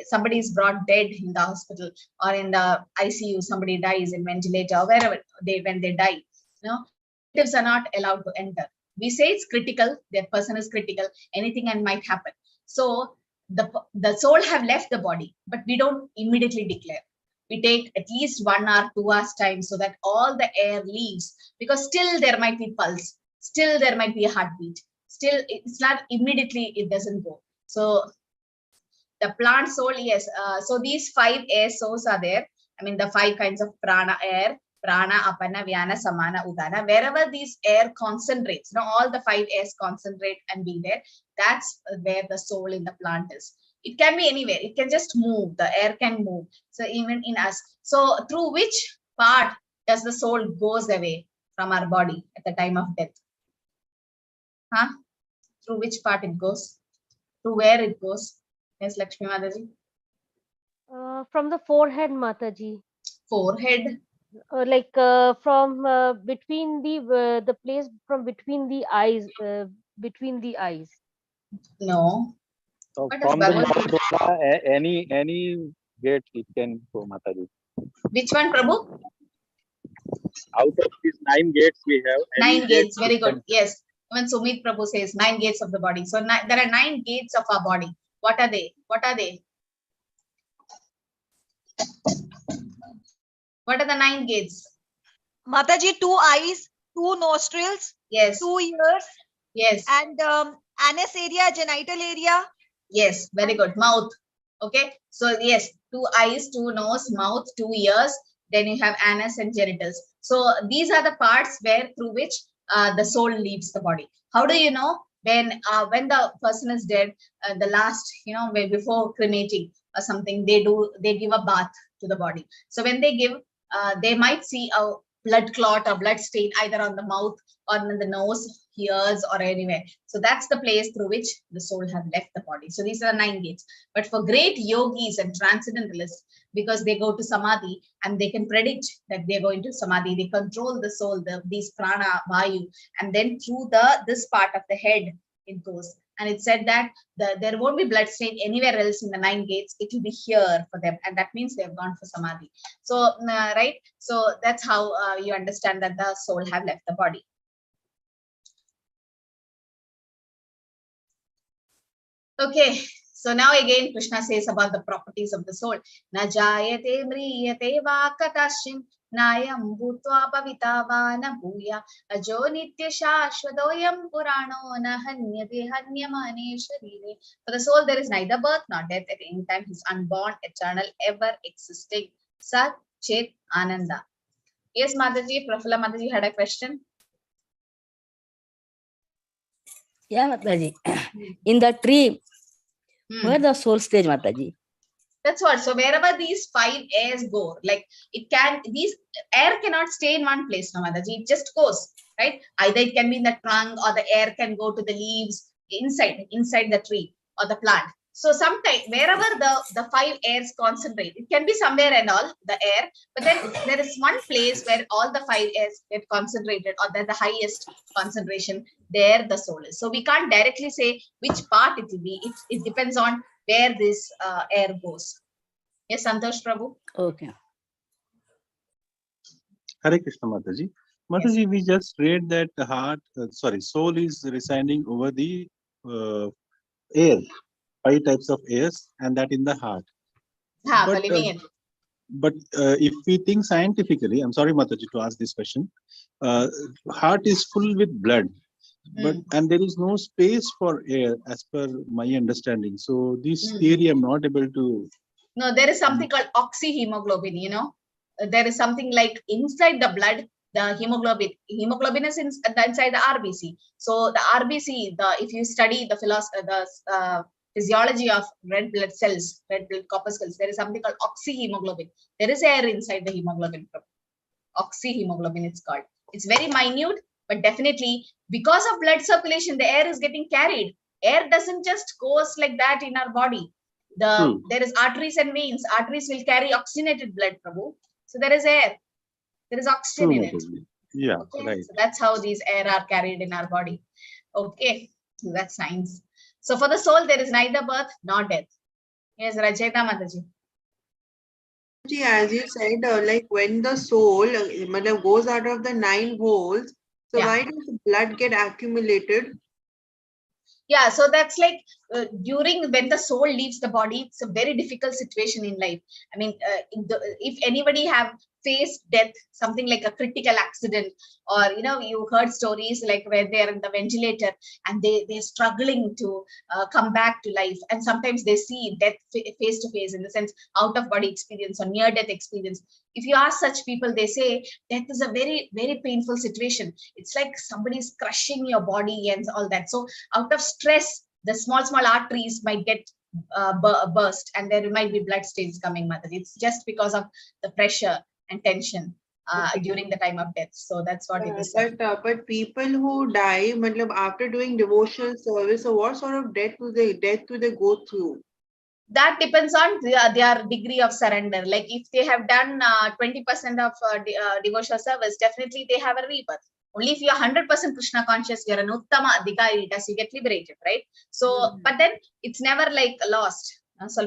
somebody is brought dead in the hospital or in the ICU, somebody dies in ventilator or wherever when they die, relatives are not allowed to enter. We say it's critical, that person is critical, anything and might happen. So the soul have left the body, but we don't immediately declare. We take at least 1 hour, 2 hours time so that all the air leaves, because still there might be pulse, still there might be a heartbeat, still it's not immediately, it doesn't go. So the plant soul, yes. So these 5 air souls are there. I mean the 5 kinds of prana air, prana, apana, vyana, samana, udana. Wherever these air concentrates, all the 5 airs concentrate and be there. That's where the soul in the plant is. It can be anywhere. It can just move. The air can move. So even in us. So through which part does the soul goes away from our body at the time of death? Huh? Through which part it goes? To where it goes? Yes, Lakshmi Mataji. From the forehead, Mataji. Forehead. Like from between the place from between the eyes, between the eyes. No. So from the North, any gate it can go, Mataji. Which one, Prabhu? Out of these 9 gates we have. 9 gates. Very good. Yes. Even Sumit Prabhu says 9 gates of the body. So there are 9 gates of our body. What are they? What are they? What are the 9 gates? Mataji, 2 eyes, 2 nostrils, yes, 2 ears, yes, and anus area, genital area. Yes, very good. Mouth. Okay. So yes, 2 eyes, 2 nose, mouth, 2 ears. Then you have anus and genitals. So these are the parts where through which the soul leaves the body. How do you know? When the person is dead, the last, before cremating or something, they give a bath to the body. So when they give, they might see a blood clot or blood stain either on the mouth or on the nose, ears, or anywhere. So that's the place through which the soul have left the body. So these are 9 gates. But for great yogis and transcendentalists, because they go to samadhi and they can predict that they're going to samadhi, they control the soul, these prana, vayu, and then through this part of the head it goes. And it said that there won't be blood stain anywhere else in the 9 gates. It will be here for them, and that means they have gone for samadhi. So right. So that's how you understand that the soul have left the body. Okay. So now again Krishna says about the properties of the soul. Na jayate mriyate va katashin nayam bhutva pavita na bhuya ajo nitya shashvadoyam purano na hanyate hanyamane sharire. For the soul there is neither birth nor death. At any time he is unborn, eternal, ever existing. Sat Chit Ananda. Yes, Mataji, Prafula Mataji had a question. Yeah, Mataji. In the tree, where the soul stays, Mataji? That's what. So wherever these 5 airs go, like it can, these air cannot stay in one place, no, Mataji. It just goes, right? Either it can be in the trunk, or the air can go to the leaves inside the tree or the plant. So sometimes wherever the 5 airs concentrate, it can be somewhere and all, the air, but then there is one place where all the 5 airs get concentrated, or the highest concentration, there the soul is. So we can't directly say which part it will be. It depends on where this air goes. Yes, Santosh Prabhu. Okay. Hare Krishna Mataji. Mataji, yes. We just read that the heart, soul is residing over the air, 5 types of airs, and that in the heart. But if we think scientifically, I'm sorry Mataji to ask this question, heart is full with blood, and there is no space for air as per my understanding. So this theory I'm not able to. No, there is something called oxyhemoglobin, you know. There is something like inside the blood, the hemoglobin is inside the RBC. So the RBC, if you study the physiology of red blood cells, red blood corpuscles, there is something called oxyhemoglobin. There is air inside the hemoglobin. Oxyhemoglobin it's called. It's very minute, but definitely because of blood circulation, the air is getting carried. Air doesn't just goes like that in our body. There is arteries and veins. Arteries will carry oxygenated blood, Prabhu. So there is air. There is oxygen in it. Yeah, okay? Right. So that's how these air are carried in our body. Okay, so that's science. So for the soul, there is neither birth nor death. Yes, Rajeta Mataji. As you said, like when the soul goes out of the 9 holes, so why does the blood get accumulated? Yeah, so that's like during when the soul leaves the body, it's a very difficult situation in life. I mean, if anybody have faced death, something like a critical accident, or you heard stories like where they're in the ventilator and they're struggling to come back to life, and sometimes they see death face to face, in the sense out of body experience or near death experience. If you ask such people, they say death is a very, very painful situation. It's like somebody's crushing your body and all that. So out of stress, the small arteries might get burst, and there might be blood stains coming, Mother. It's just because of the pressure and tension during the time of death. So that's what it is. But people who die, after doing devotional service, so what sort of death do they go through? That depends on their degree of surrender. Like if they have done 20% of devotional service, definitely they have a rebirth. Only if you are 100% Krishna conscious, you're an Uttama Adhikari, as you get liberated, right? So, but then it's never like lost. So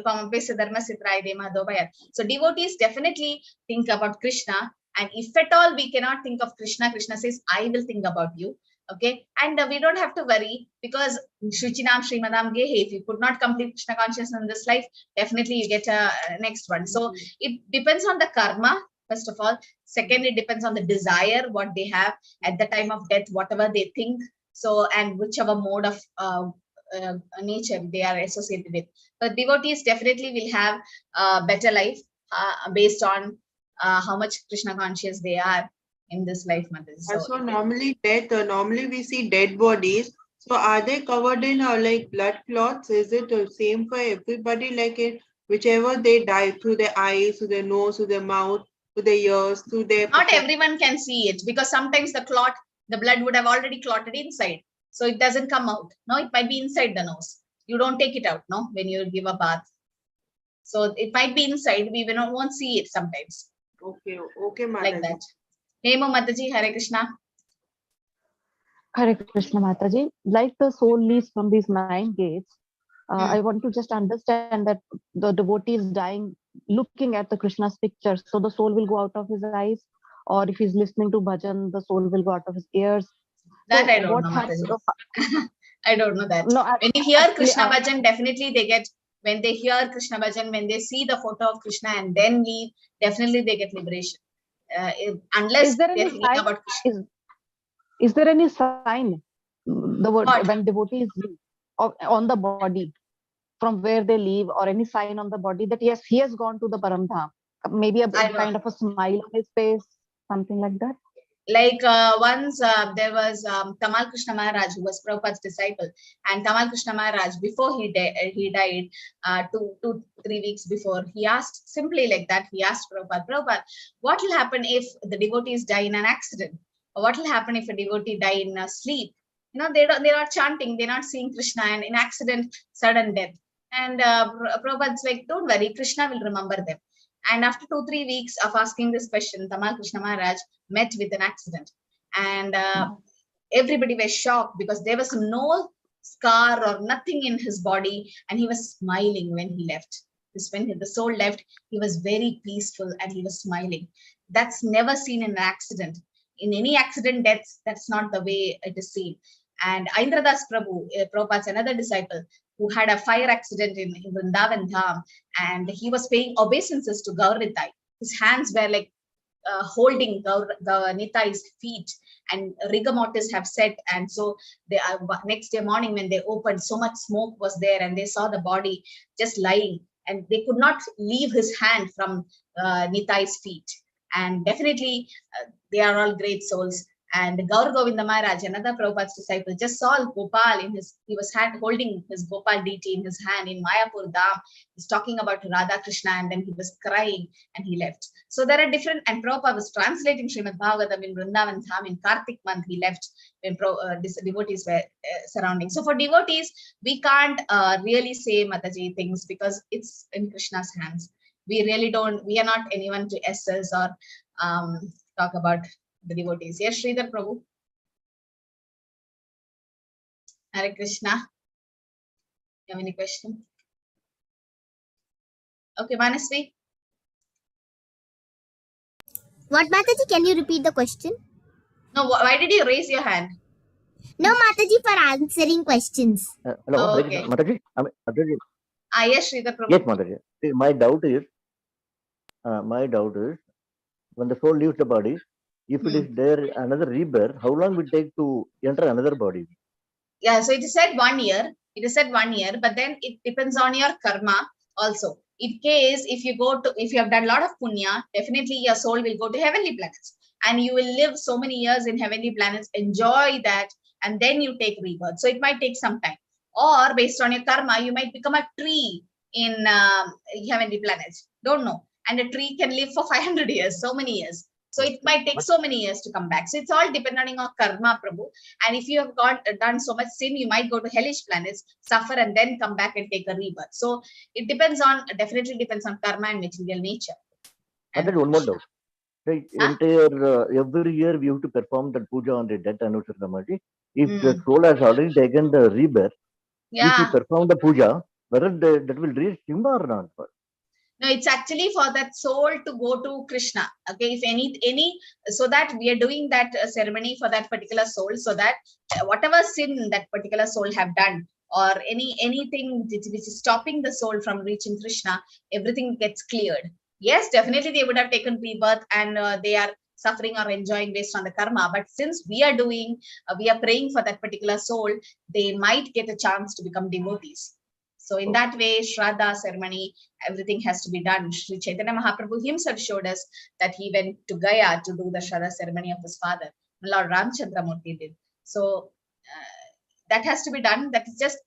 devotees definitely think about Krishna, and if at all we cannot think of Krishna, Krishna says, I will think about you. Okay, and we don't have to worry, because Shuchinam Srimadam Gehe, if you could not complete Krishna consciousness in this life, definitely you get a next one. So it depends on the karma, first of all. Second, it depends on the desire, what they have at the time of death, whatever they think. So, and whichever mode of nature they are associated with. But devotees definitely will have a better life based on how much Krishna conscious they are in this life, Mother. So normally normally we see dead bodies. So are they covered in like blood clots? Is it the same for everybody? Like whichever they die, through their eyes, through their nose, through their mouth, through their ears, through their... Not everyone can see it, because sometimes the blood would have already clotted inside. So it doesn't come out. No, it might be inside the nose. You don't take it out, no, when you give a bath. So it might be inside. We won't see it sometimes. Okay, Mataji. Like that. Nemo Mataji, Hare Krishna. Hare Krishna Mataji. Like the soul leaves from these 9 gates, I want to just understand that the devotee is dying looking at the Krishna's picture. So the soul will go out of his eyes, or if he's listening to bhajan, the soul will go out of his ears. That so I don't know, Mataji. I don't know that. No, when you hear Krishna bhajan, definitely they get when they hear Krishna bhajan, when they see the photo of Krishna and then leave, definitely they get liberation. Unless they're thinking about Krishna. Is there any sign the word when devotees leave on the body from where they leave, or any sign on the body that yes, he has gone to the Param Dham? Maybe a kind of a smile on his face, something like that. Like once there was Tamal Krishna Maharaj, who was Prabhupada's disciple, and Tamal Krishna Maharaj, before he died 2-3 weeks before, he asked simply like that, he asked Prabhupada, what will happen if the devotees die in an accident? Or what will happen if a devotee die in sleep? You know, they're not chanting, they're not seeing Krishna, and in accident, sudden death. And Prabhupada's like, don't worry, Krishna will remember them. And after 2-3 weeks of asking this question, Tamal Krishna Maharaj met with an accident, and everybody was shocked because there was no scar or nothing in his body, and he was smiling when he left. When the soul left, he was very peaceful and he was smiling. That's never seen in an accident. In any accident deaths, that's not the way it is seen. And Aindradas Prabhu, Prabhupada's another disciple, who had a fire accident in Vrindavan Dham, and he was paying obeisances to Gaur Nitai. His hands were like holding Gaur Nitai's feet, and rigor mortis have set. And so the next day morning when they opened, so much smoke was there, and they saw the body just lying, and they could not leave his hand from Nitai's feet. And definitely they are all great souls. And Gaur Govinda Maharaj, another Prabhupada's disciple, just saw Gopal he was holding his Gopal deity in his hand in Mayapur Dham. He's talking about Radha Krishna, and then he was crying and he left. So there are different, and Prabhupada was translating Srimad Bhagavatam in Vrindavan Dham in Kartik month. He left when devotees were surrounding. So for devotees, we can't really say Mataji things because it's in Krishna's hands. We really don't, we are not anyone to assess or talk about the devotees. Yes, Sridhar Prabhu. Hare Krishna. You have any question? Okay, Manasvi. What, Mataji? Can you repeat the question? No, why did you raise your hand? No, Mataji, for answering questions. Hello, Okay. Mataji. Mataji. Yes, Sridhar Prabhu. Yes, Mataji. See, my doubt is, when the soul leaves the body, if it is there another rebirth, how long will it take to enter another body? Yeah, so it is said 1 year. It is said 1 year, but then it depends on your karma also. In case if you have done a lot of punya, definitely your soul will go to heavenly planets, and you will live so many years in heavenly planets, enjoy that, and then you take rebirth. So it might take some time. Or based on your karma, you might become a tree in heavenly planets. Don't know. And a tree can live for 500 years, so many years. So it might take so many years to come back. So it's all depending on karma, Prabhu. And if you have done so much sin, you might go to hellish planets, suffer, and then come back and take a rebirth. So it definitely depends on karma and material nature. And then one more doubt. The entire every year we have to perform that puja on the death anniversary, Ramaji. If the soul has already taken the rebirth, if we perform the puja, whether that will reach him or not? No, it's actually for that soul to go to Krishna. Okay, if any, so that we are doing that ceremony for that particular soul, so that whatever sin that particular soul have done, or anything which is stopping the soul from reaching Krishna, everything gets cleared. Yes, definitely they would have taken rebirth, and they are suffering or enjoying based on the karma. But since we are praying for that particular soul, they might get a chance to become devotees. So in that way, Shraddha ceremony, everything has to be done. Sri Chaitanya Mahaprabhu himself showed us that he went to Gaya to do the Shraddha ceremony of his father. Lord Ramchandra Murthy did. So that has to be done. That is just,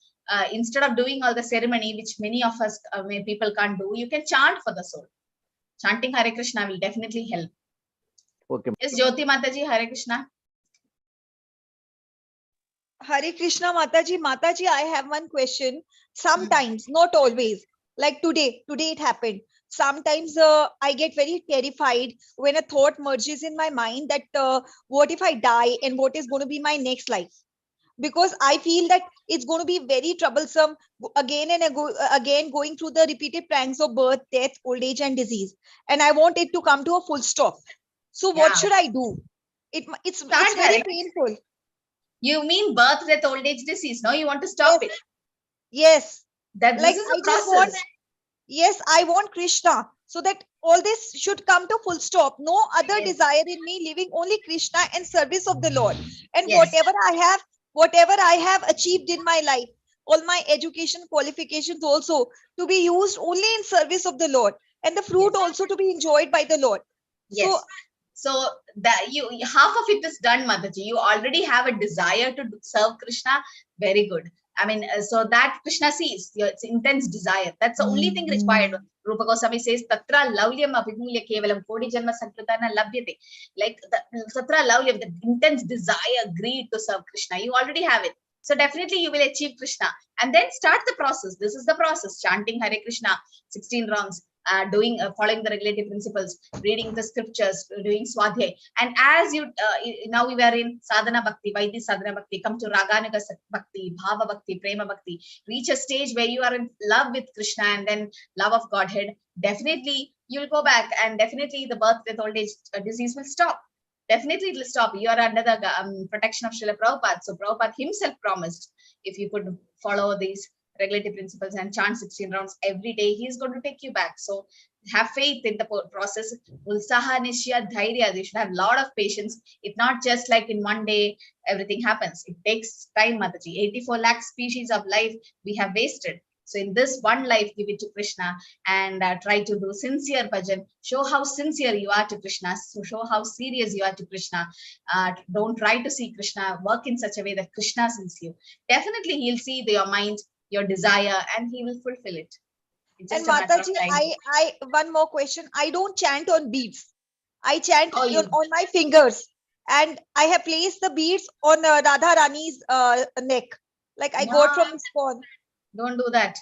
instead of doing all the ceremony, which many of us, people can't do, you can chant for the soul. Chanting Hare Krishna will definitely help. Okay. Yes, Jyoti Mataji, Hare Krishna. Hare Krishna, Mataji. Mataji, I have one question. Sometimes, not always, like today it happened. Sometimes I get very terrified when a thought merges in my mind that what if I die and what is going to be my next life? Because I feel that it's going to be very troublesome again and again going through the repeated pranks of birth, death, old age and disease. And I want it to come to a full stop. So what should I do? It's very painful. You mean birth, death, old age, disease? No, you want to stop it? Yes. That Like this is I a just want, process. yes, I want Krishna, so that all this should come to full stop. No other Yes. desire in me, living only Krishna and service of the Lord. And Yes. whatever I have achieved in my life, all my education qualifications also, to be used only in service of the Lord, and the fruit also to be enjoyed by the Lord. Yes. So that you half of it is done, Mataji. You already have a desire to serve Krishna. Very good. I mean, so that Krishna sees your intense desire. That's the only thing required. Rupa Goswami says, "Tatra laulyam abhimulya kevalam kodi janma sankritana labhyate." Like the Tatra laulyam, the intense desire, greed to serve Krishna. You already have it. So definitely you will achieve Krishna. And then start the process. This is the process: chanting Hare Krishna, 16 rounds, following the regulative principles, reading the scriptures, doing swadhyay. And as you now we are in sadhana bhakti, Vaidhi sadhana bhakti, come to raganuga bhakti, bhava bhakti, prema bhakti, reach a stage where you are in love with Krishna and then love of Godhead. Definitely you'll go back, and definitely the birth, death, old age disease will stop. Definitely it will stop. You are under the protection of Srila Prabhupada. So Prabhupada himself promised, if you could follow these regulative principles and chant 16 rounds every day, he is going to take you back. So have faith in the process. Ulsaha, Nishya, Dhairya. You should have a lot of patience. It's not just like in one day everything happens. It takes time, Mataji. 84 lakh species of life we have wasted. So in this one life, give it to Krishna and try to do sincere bhajan. Show how sincere you are to Krishna. So show how serious you are to Krishna. Don't try to see Krishna. Work in such a way that Krishna sees you. Definitely he'll see your mind, your desire, and he will fulfill it. It's And just a matter of Mataji, time. I one more question. I don't chant on beads. I chant Oh, on my fingers, and I have placed the beads on Radha Rani's neck. Like I got from ISKCON. Don't do that.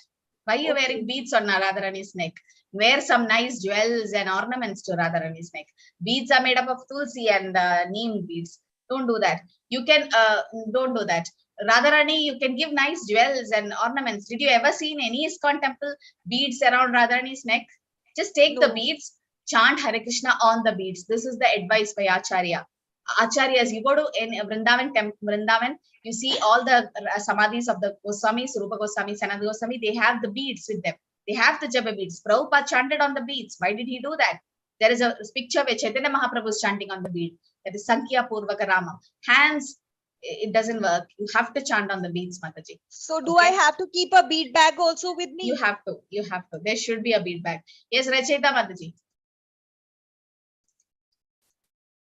Why are you Okay. wearing beads on Radharani's neck? Wear some nice jewels and ornaments to Radharani's neck. Beads are made up of tulsi and neem beads. Don't do that. You can, don't do that. Radharani, you can give nice jewels and ornaments. Did you ever see in any ISKCON temple beads around Radharani's neck? Just take the No. beads, chant Hare Krishna on the beads. This is the advice by Acharya. Acharyas, you go to in Vrindavan, you see all the samadhis of the Goswamis, Rupa Goswami, Sanatana Goswami, they have the beads with them. They have the japa beads. Prabhupada chanted on the beads. Why did he do that? There is a picture where Chaitanya Mahaprabhu is chanting on the bead. That is Sankhya Purvaka Rama. Hands, it doesn't work. You have to chant on the beads, Mataji. So do I have to keep a bead bag also with me? You have to. You have to. There should be a bead bag. Yes, Rachita Mataji.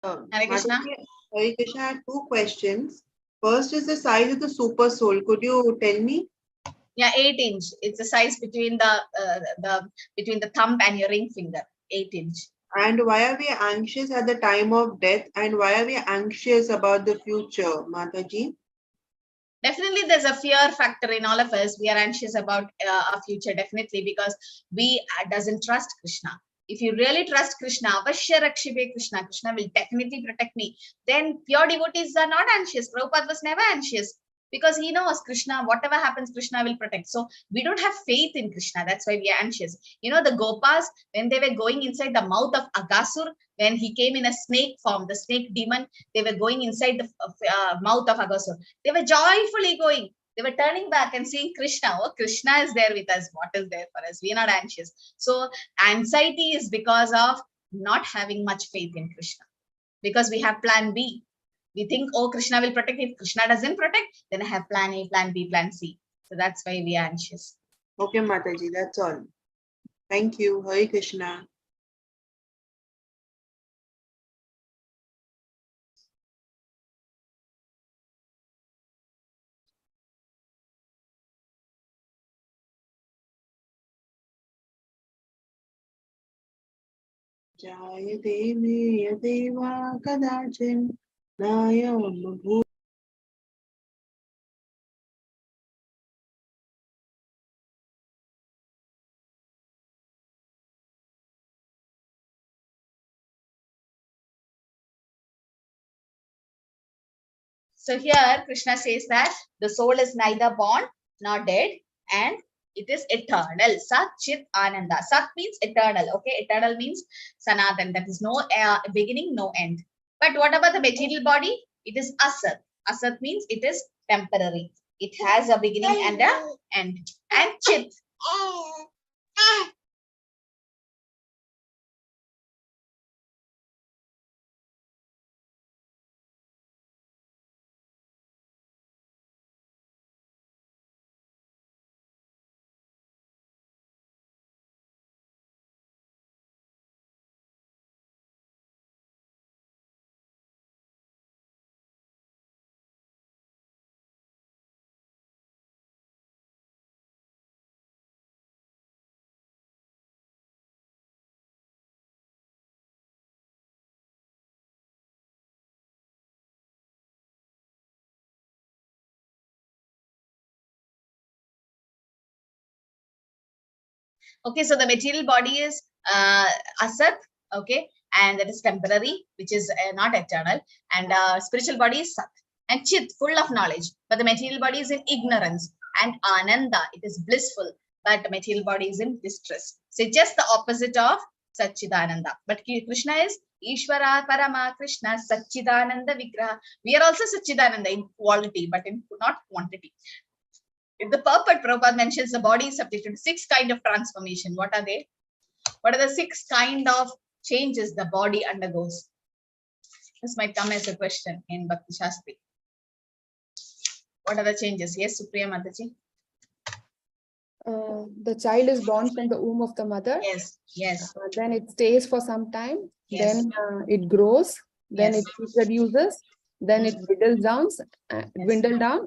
Hare Krishna. Hare Krishna, I had 2 questions. First is the size of the super soul. Could you tell me? Yeah, 8-inch. It's the size between the thumb and your ring finger. 8-inch. And why are we anxious at the time of death? And why are we anxious about the future, Mataji? Definitely, there's a fear factor in all of us. We are anxious about our future, definitely, because we doesn't trust Krishna. If you really trust Krishna, Avashya Rakshibe Krishna, Krishna will definitely protect me. Then pure devotees are not anxious. Prabhupada was never anxious because he knows Krishna, whatever happens, Krishna will protect. So we don't have faith in Krishna. That's why we are anxious. You know, the Gopas, when they were going inside the mouth of Agasur, when he came in a snake form, the snake demon, they were going inside the mouth of Agasur. They were joyfully going. They were turning back and seeing Krishna. Oh, Krishna is there with us. What is there for us? We are not anxious. So anxiety is because of not having much faith in Krishna. Because we have plan B. We think, oh, Krishna will protect. If Krishna doesn't protect, then I have plan A, plan B, plan C. So that's why we are anxious. Okay, Mataji, that's all. Thank you. Hare Krishna. Jayate me yadeva kadachin nayam bhu. So here Krishna says that the soul is neither born nor dead, and it is eternal. Sat Chit Ananda. Sat means eternal. Okay, eternal means Sanatan. That is no beginning, no end. But what about the material body? It is Asat. Asat means it is temporary. It has a beginning and a end. And Chit. Okay, so the material body is asat, okay, and that is temporary, which is not eternal, and spiritual body is sat, and chit, full of knowledge, but the material body is in ignorance, and ananda, it is blissful, but the material body is in distress. So it's just the opposite of Satchidananda. But Krishna is Ishvara Parama Krishna Satchidananda Vigraha. We are also Satchidananda in quality, but in not quantity. If the purport, Prabhupada mentions the body is subject to 6 kind of transformation. What are they? What are the 6 kind of changes the body undergoes? This might come as a question in Bhakti Shastri. What are the changes? Yes, Supriya Mataji. The child is born from the womb of the mother. Yes, yes. Then it stays for some time. Yes. Then it grows. Then Yes. it reproduces. Then it dwindles down,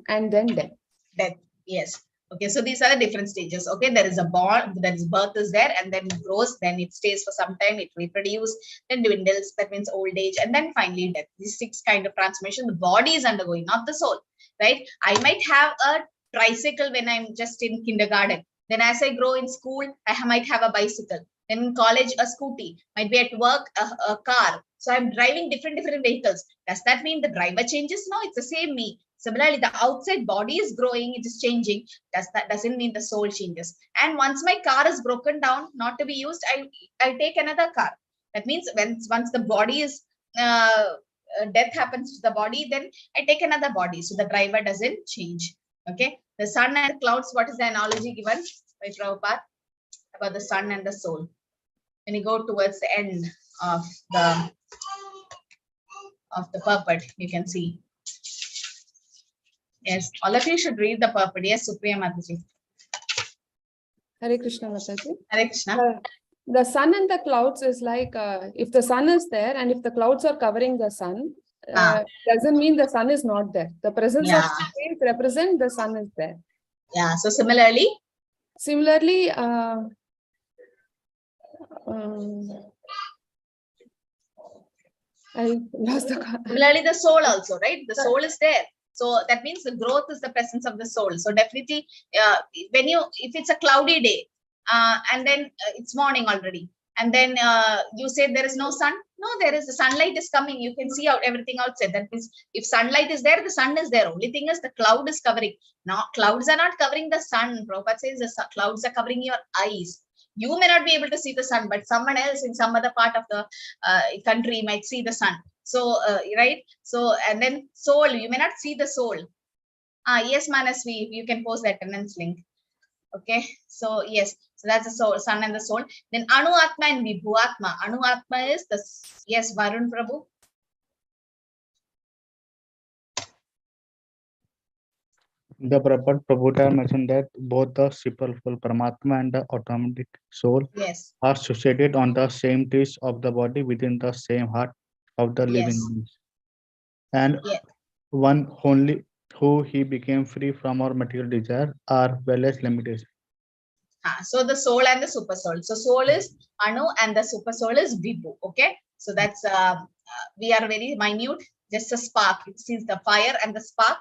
and then death. Death. Yes. Okay, so these are the different stages. Okay, there is a born, there is birth is there, and then it grows, then it stays for some time, it reproduces, then dwindles, that means old age, and then finally death. These 6 kind of transformation the body is undergoing, not the soul, right? I might have a tricycle when I'm just in kindergarten. Then as I grow in school, I might have a bicycle. Then in college, a scooty. Might be at work, a car. So I'm driving different vehicles. Does that mean the driver changes? No, it's the same me. Similarly, the outside body is growing, it is changing. Doesn't mean the soul changes. And once my car is broken down, not to be used, I take another car. That means once the body is death happens to the body, then I take another body. So the driver doesn't change. Okay. The sun and the clouds. What is the analogy given by Prabhupada about the sun and the soul? When you go towards the end of the purport, you can see. Yes, all of you should read the purport. Yes, Supriya Mataji. Hare Krishna Mataji. Hare Krishna. The sun and the clouds is like if the sun is there and if the clouds are covering the sun, doesn't mean the sun is not there. The presence of space represents the sun is there. Yeah. So similarly, I lost the. Similarly, the soul also, right? The soul is there. So that means the growth is the presence of the soul. So definitely, if it's a cloudy day, and then it's morning already, and then you say there is no sun. No, there is, the sunlight is coming. You can see out everything outside. That means if sunlight is there, the sun is there. Only thing is the cloud is covering. Now, clouds are not covering the sun. Prabhupada says the clouds are covering your eyes. You may not be able to see the sun, but someone else in some other part of the country might see the sun. So, right? So, and then soul, you may not see the soul. Yes, Manasvi, you can post the attendance link. Okay, so yes, so that's the soul, sun and the soul. Then Anu Atma and Vibhu Atma. Anu Atma is the, yes, Varun Prabhu. The Prabhupada mentioned that both the superficial Paramatma and the automatic soul are situated on the same trees of the body within the same heart of the living beings. And one only who he became free from our material desire are well as limitation. So the soul and the super soul. So soul is Anu and the super soul is Vibhu. Okay, so that's we are very minute, just a spark. It sees the fire and the spark,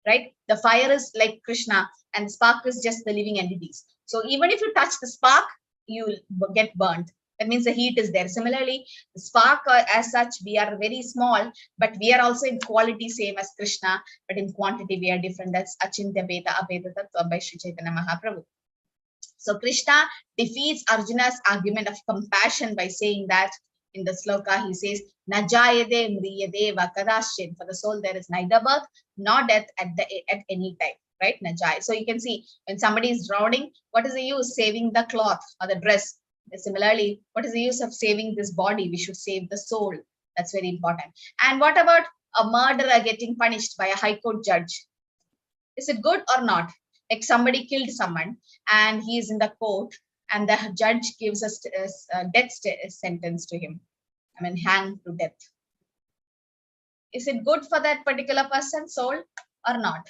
right? The fire is like Krishna and the spark is just the living entities. So even if you touch the spark, you will get burnt. That means the heat is there. Similarly, the spark as such, we are very small, but we are also in quality same as Krishna, but in quantity we are different. That's Achintya Beta Abheda Tattva by Sri Chaitanya Mahaprabhu. So Krishna defeats Arjuna's argument of compassion by saying that in the Sloka, he says, Najayade Mriyade Vakadashin. For the soul, there is neither birth nor death at any time, right? Najai. So you can see when somebody is drowning, what is the use? Saving the cloth or the dress. Similarly, what is the use of saving this body? We should save the soul. That's very important. And what about a murderer getting punished by a high court judge? Is it good or not? Like somebody killed someone and he is in the court and the judge gives a death sentence to him. I mean, hanged to death. Is it good for that particular person's soul or not?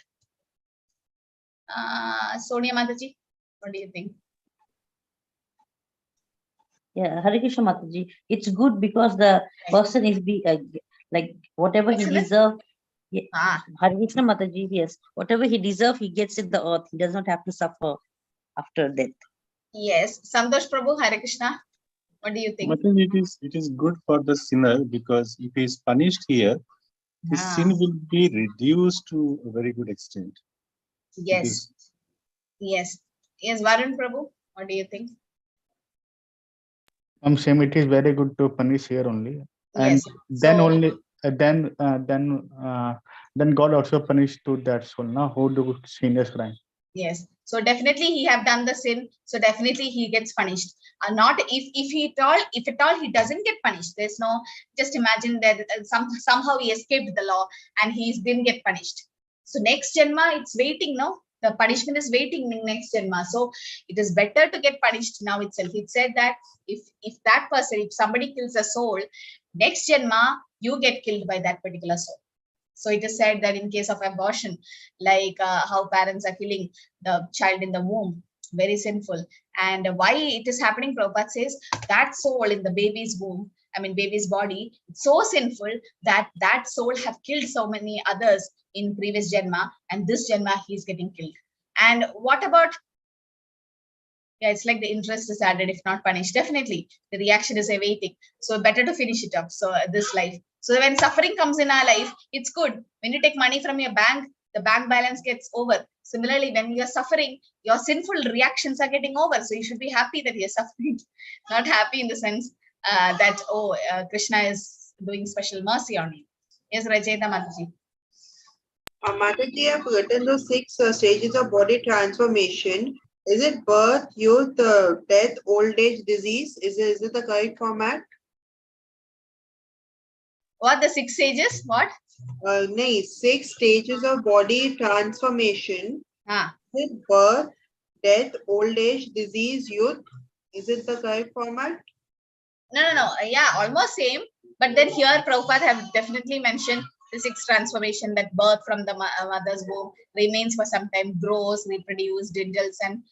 Sonia Mataji, what do you think? Yeah, Hare Krishna Mataji, it's good because the person is like whatever he deserves. Yeah. Hare Krishna Mataji, yes, whatever he deserves, he gets in the earth. He does not have to suffer after death. Yes, Santosh Prabhu, Hare Krishna. What do you think? Mataji, it is good for the sinner because if he is punished here, his sin will be reduced to a very good extent. Yes. Yes. Yes, Varun Prabhu, what do you think? Same, it is very good to punish here only, and Yes. then So, only then God also punish to that soul, now who do heinous crime. yes. So definitely he have done the sin. So definitely he gets punished. Not if at all he doesn't get punished. There's no. Just imagine that somehow he escaped the law and he didn't get punished. So next Janma it's waiting. No, the punishment is waiting in next Janma. So it is better to get punished now itself. It said that if that person, if somebody kills a soul, next Janma you get killed by that particular soul. So it is said that in case of abortion, like how parents are killing the child in the womb, very sinful. And why it is happening, Prabhupada says, that soul in the baby's womb, I mean baby's body, it's so sinful that that soul have killed so many others in previous Janma, and this Janma he's getting killed. And what about, yeah, it's like the interest is added if not punished. Definitely, the reaction is awaiting. So better to finish it up. So this life. So when suffering comes in our life, it's good. When you take money from your bank, the bank balance gets over. Similarly, when you're suffering, your sinful reactions are getting over. So you should be happy that you're suffering. Not happy in the sense that, Krishna is doing special mercy on you. Yes, Rajeta Mataji. Mataji, I've written the 6 stages of body transformation. Is it birth, youth, death, old age, disease? Is it the correct format? What, the 6 stages? What? No, 6 stages of body transformation. Is it birth, death, old age, disease, youth? Is it the correct format? No. Yeah, almost same. But then here Prabhupada have definitely mentioned the 6 transformation, that birth from the mother's womb, remains for some time, grows, reproduces, dwindles, and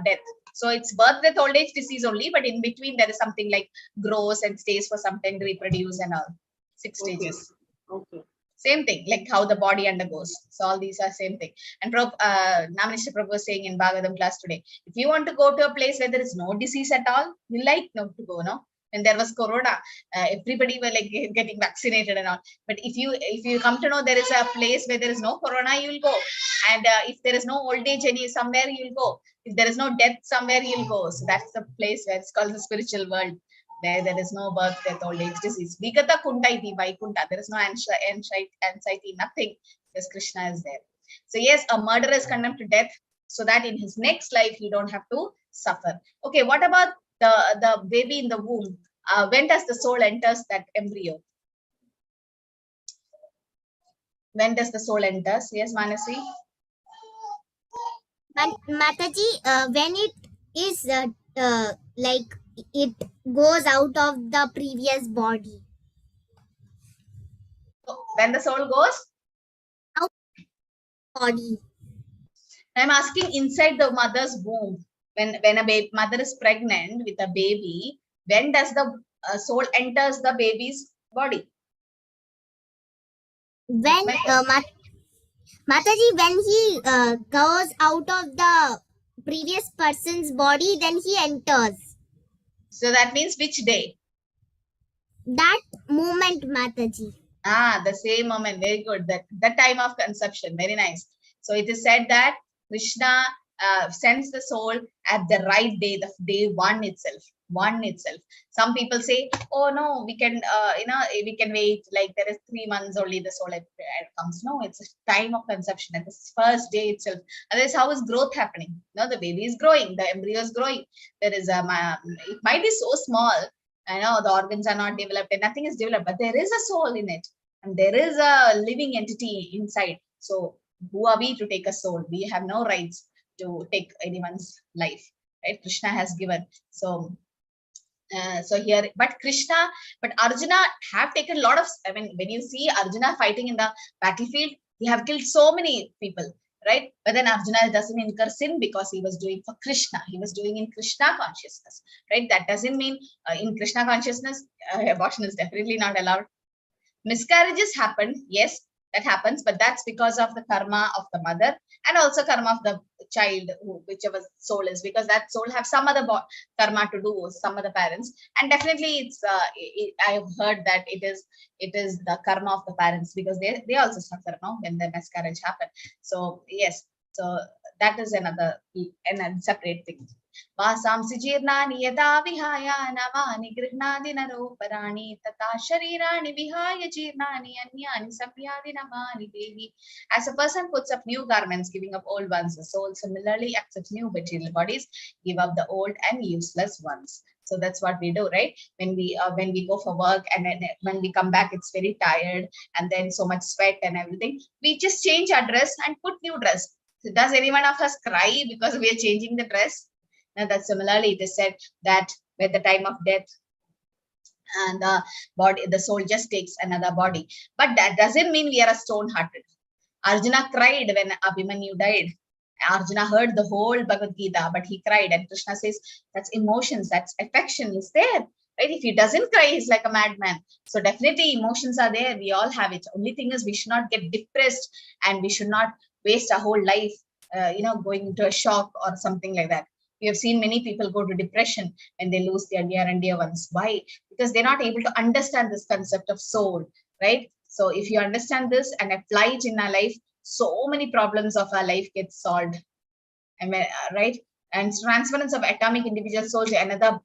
death. So it's birth, death, old age, disease only, but in between there is something like grows and stays for some time, reproduce and all. 6 stages. Okay. Same thing, like how the body undergoes. So all these are same thing. And Namanishya Prabhu was saying in Bhagavatam class today, if you want to go to a place where there is no disease at all, you like not to go, no? When there was corona, everybody were like getting vaccinated and all. But if you come to know there is a place where there is no corona, you will go. And if there is no old age somewhere, you will go. If there is no death somewhere, you will go. So that's the place where it's called the spiritual world, where there is no birth, death, old age, disease. Vigata kundaiti vaikunta. There is no anxiety, nothing, because Krishna is there. So yes, a murderer is condemned to death so that in his next life you don't have to suffer. Okay, what about the baby in the womb? When does the soul enters that embryo? When does the soul enters? Yes, Manasi? Mataji, when it is like it goes out of the previous body. When the soul goes out of the body. I'm asking inside the mother's womb. When a mother is pregnant with a baby, when does the soul enters the baby's body? When Mataji, when he goes out of the previous person's body, then he enters. So that means which day? That moment, Mataji. The same moment. Very good. That time of conception. Very nice. So it is said that Krishna sends the soul at the right day, the day 1 itself. one itself. Some people say, oh no, we can, we can wait, like there is 3 months only the soul comes. No, it's a time of conception at the first day itself. Otherwise, how is growth happening? No, the baby is growing, the embryo is growing. There is a, it might be so small, I know the organs are not developed and nothing is developed, but there is a soul in it and there is a living entity inside. So who are we to take a soul? We have no rights to take anyone's life, right? Krishna has given. So here, but Arjuna have taken a lot of, I mean, when you see Arjuna fighting in the battlefield, he have killed so many people, right? But then Arjuna doesn't incur sin because he was doing for Krishna. He was doing in Krishna consciousness, right? That doesn't mean in Krishna consciousness, abortion is definitely not allowed. Miscarriages happen, yes, that happens, but that's because of the karma of the mother and also karma of the child, whichever soul is, because that soul have some other karma to do with some other parents, and definitely it's I've heard that it is the karma of the parents, because they also suffer, no, when the miscarriage happen. So yes, so that is another separate thing. Vasamsi jirnani yada vihaya navani grihnadi naropparani tata sharirani vihaya jirnani anyani samyadi navani devi. As a person puts up new garments, giving up old ones, the soul similarly accepts new material bodies, give up the old and useless ones. So that's what we do, right? When we go for work and then when we come back, it's very tired and then so much sweat and everything. We just change our dress and put new dress. So does any one of us cry because we are changing the dress? Now that similarly it is said that at the time of death, and the soul just takes another body. But that doesn't mean we are a stone-hearted. Arjuna cried when Abhimanyu died. Arjuna heard the whole Bhagavad Gita, but he cried. And Krishna says, that's emotions, that's affection is there. Right? If he doesn't cry, he's like a madman. So definitely emotions are there. We all have it. Only thing is we should not get depressed and we should not waste our whole life, going into a shock or something like that. We have seen many people go to depression when they lose their near and dear ones. Why? Because they're not able to understand this concept of soul, right? So if you understand this and apply it in our life, so many problems of our life get solved. Right? And transference of atomic individual soul to another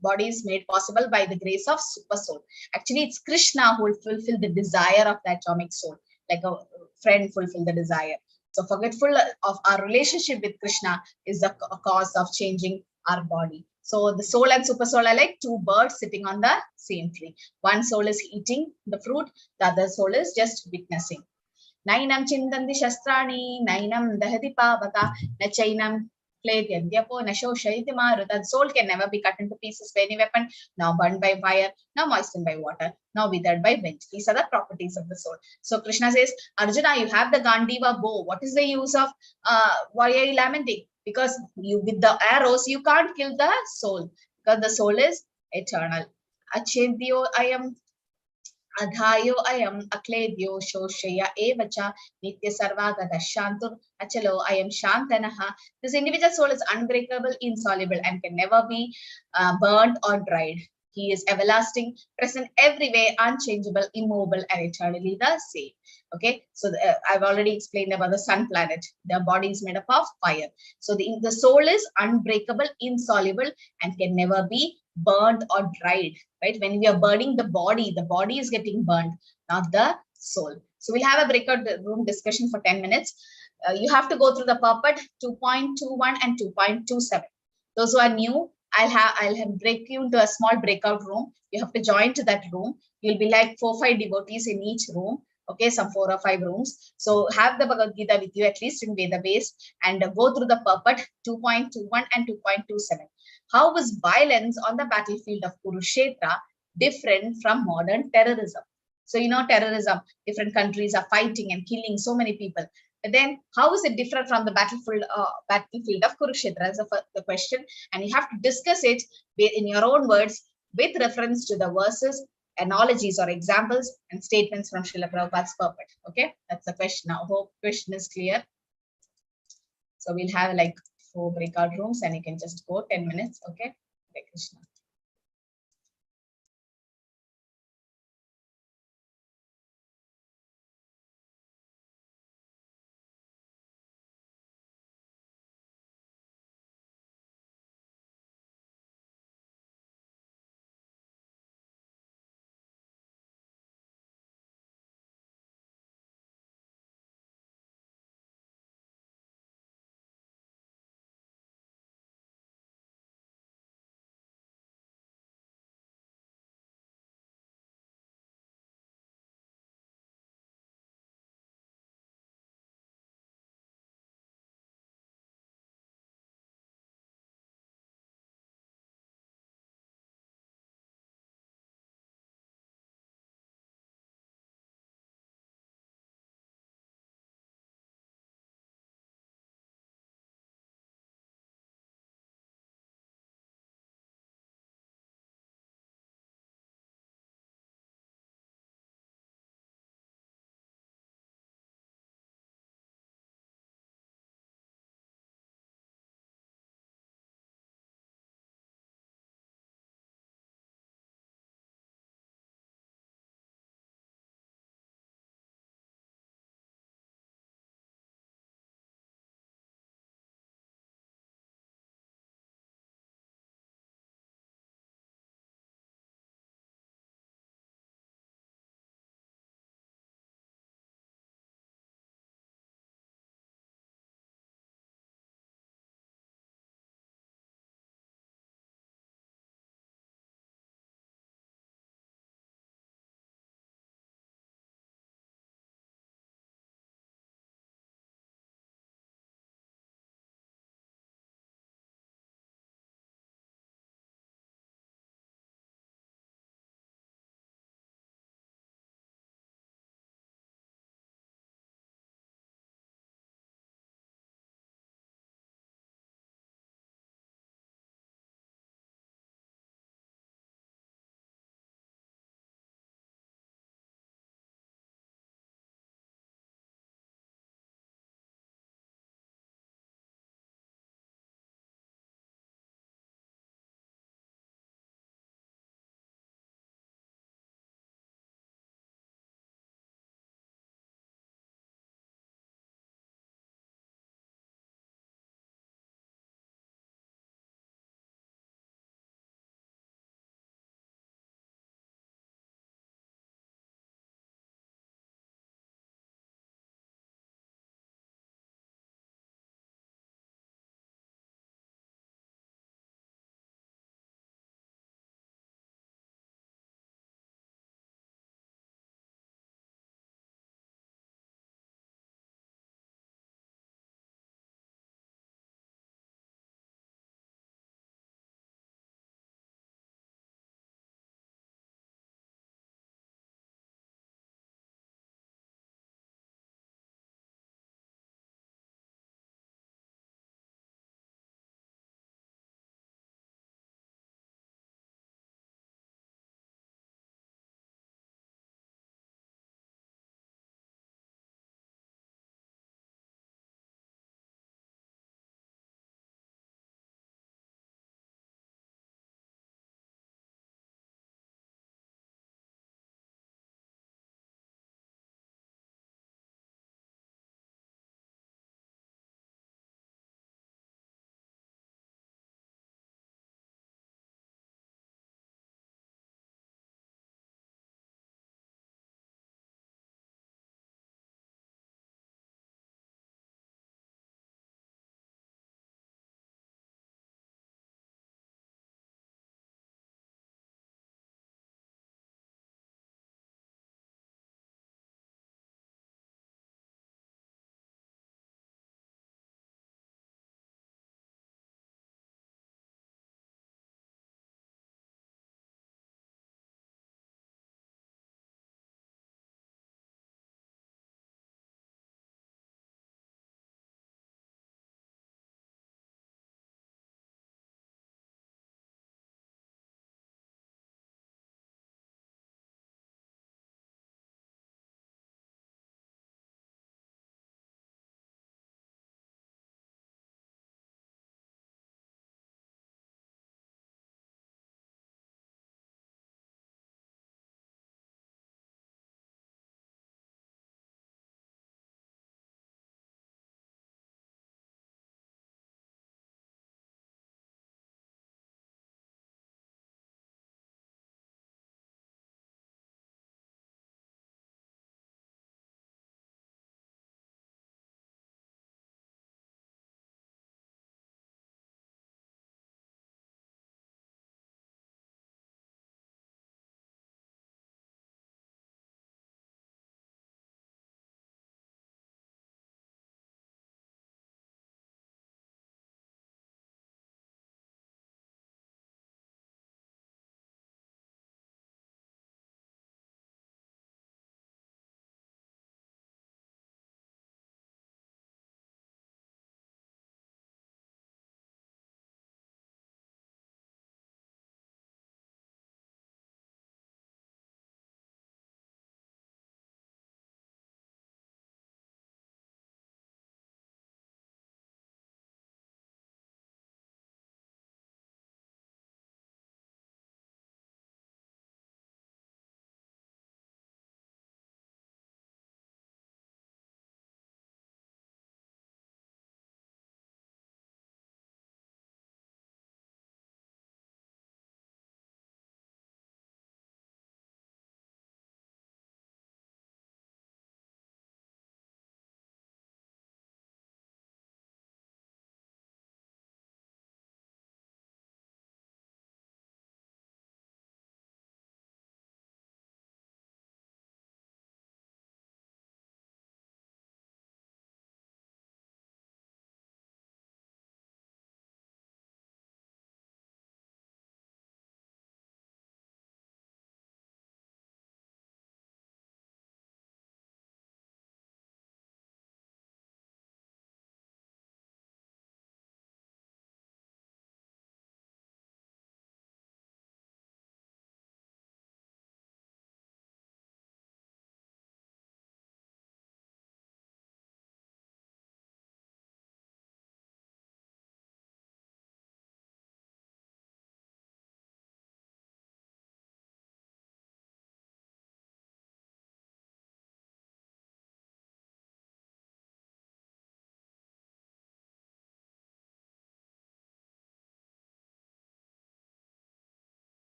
body is made possible by the grace of super soul. Actually, it's Krishna who will fulfill the desire of the atomic soul, like a friend fulfill the desire. So forgetful of our relationship with Krishna is the cause of changing our body. So the soul and super soul are like two birds sitting on the same tree. One soul is eating the fruit, the other soul is just witnessing. Nainam chindanti shastrani, nainam dahati pavaka, na chainam clayadyapo, na shoshayati maruta. The soul can never be cut into pieces by any weapon, now burned by fire, now moistened by water, now withered by wind. These are the properties of the soul. So Krishna says, Arjuna, you have the Gandiva bow. What is the use of why are you lamenting? Because with the arrows, you can't kill the soul, because the soul is eternal. Achedyo ayam adhayo ayam akledyo shoshaya evacha nitya sarvagada shantur achalo ayam shantanaha. This individual soul is unbreakable, insoluble, and can never be burned or dried. He is everlasting, present everywhere, unchangeable, immobile, and eternally the same. Okay, so I've already explained about the sun planet. The body is made up of fire. So the soul is unbreakable, insoluble, and can never be burned or dried. Right? When we are burning the body is getting burned, not the soul. So we'll have a breakout room discussion for 10 minutes. You have to go through the purport 2.21 and 2.27. Those who are new, I'll break you into a small breakout room. You have to join to that room. You'll be like 4-5 devotees in each room. Okay, some 4 or 5 rooms. So have the Bhagavad Gita with you, at least in Veda base, and go through the purport 2.21 and 2.27. How was violence on the battlefield of Kurukshetra different from modern terrorism? So terrorism, different countries are fighting and killing so many people. But then how is it different from the battlefield of Kurukshetra? That's the question. And you have to discuss it in your own words with reference to the verses, analogies or examples and statements from Srila Prabhupada's purport. Okay, that's the question. Now, hope question is clear. So we'll have like 4 breakout rooms and you can just go 10 minutes. Okay, Hare Krishna.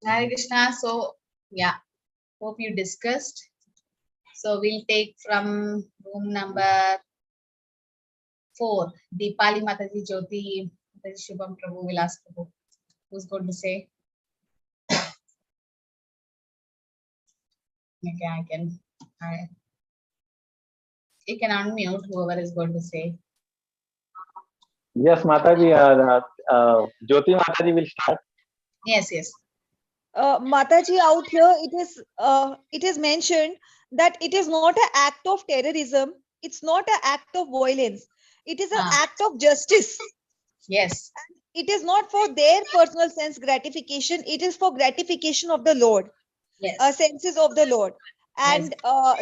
Hare Krishna. So, yeah, hope you discussed. So, we'll take from room number 4. Deepali Mataji Jyoti Shubham Prabhu will ask Prabhu. Who's going to say? Okay, you can unmute whoever is going to say. Yes, Mataji, Jyoti Mataji will start. Yes, yes. Mataji, out here it is mentioned that it is not an act of terrorism. It's not an act of violence. It is an act of justice. Yes. And it is not for their personal sense gratification. It is for gratification of the Lord. Yes. Senses of the Lord. And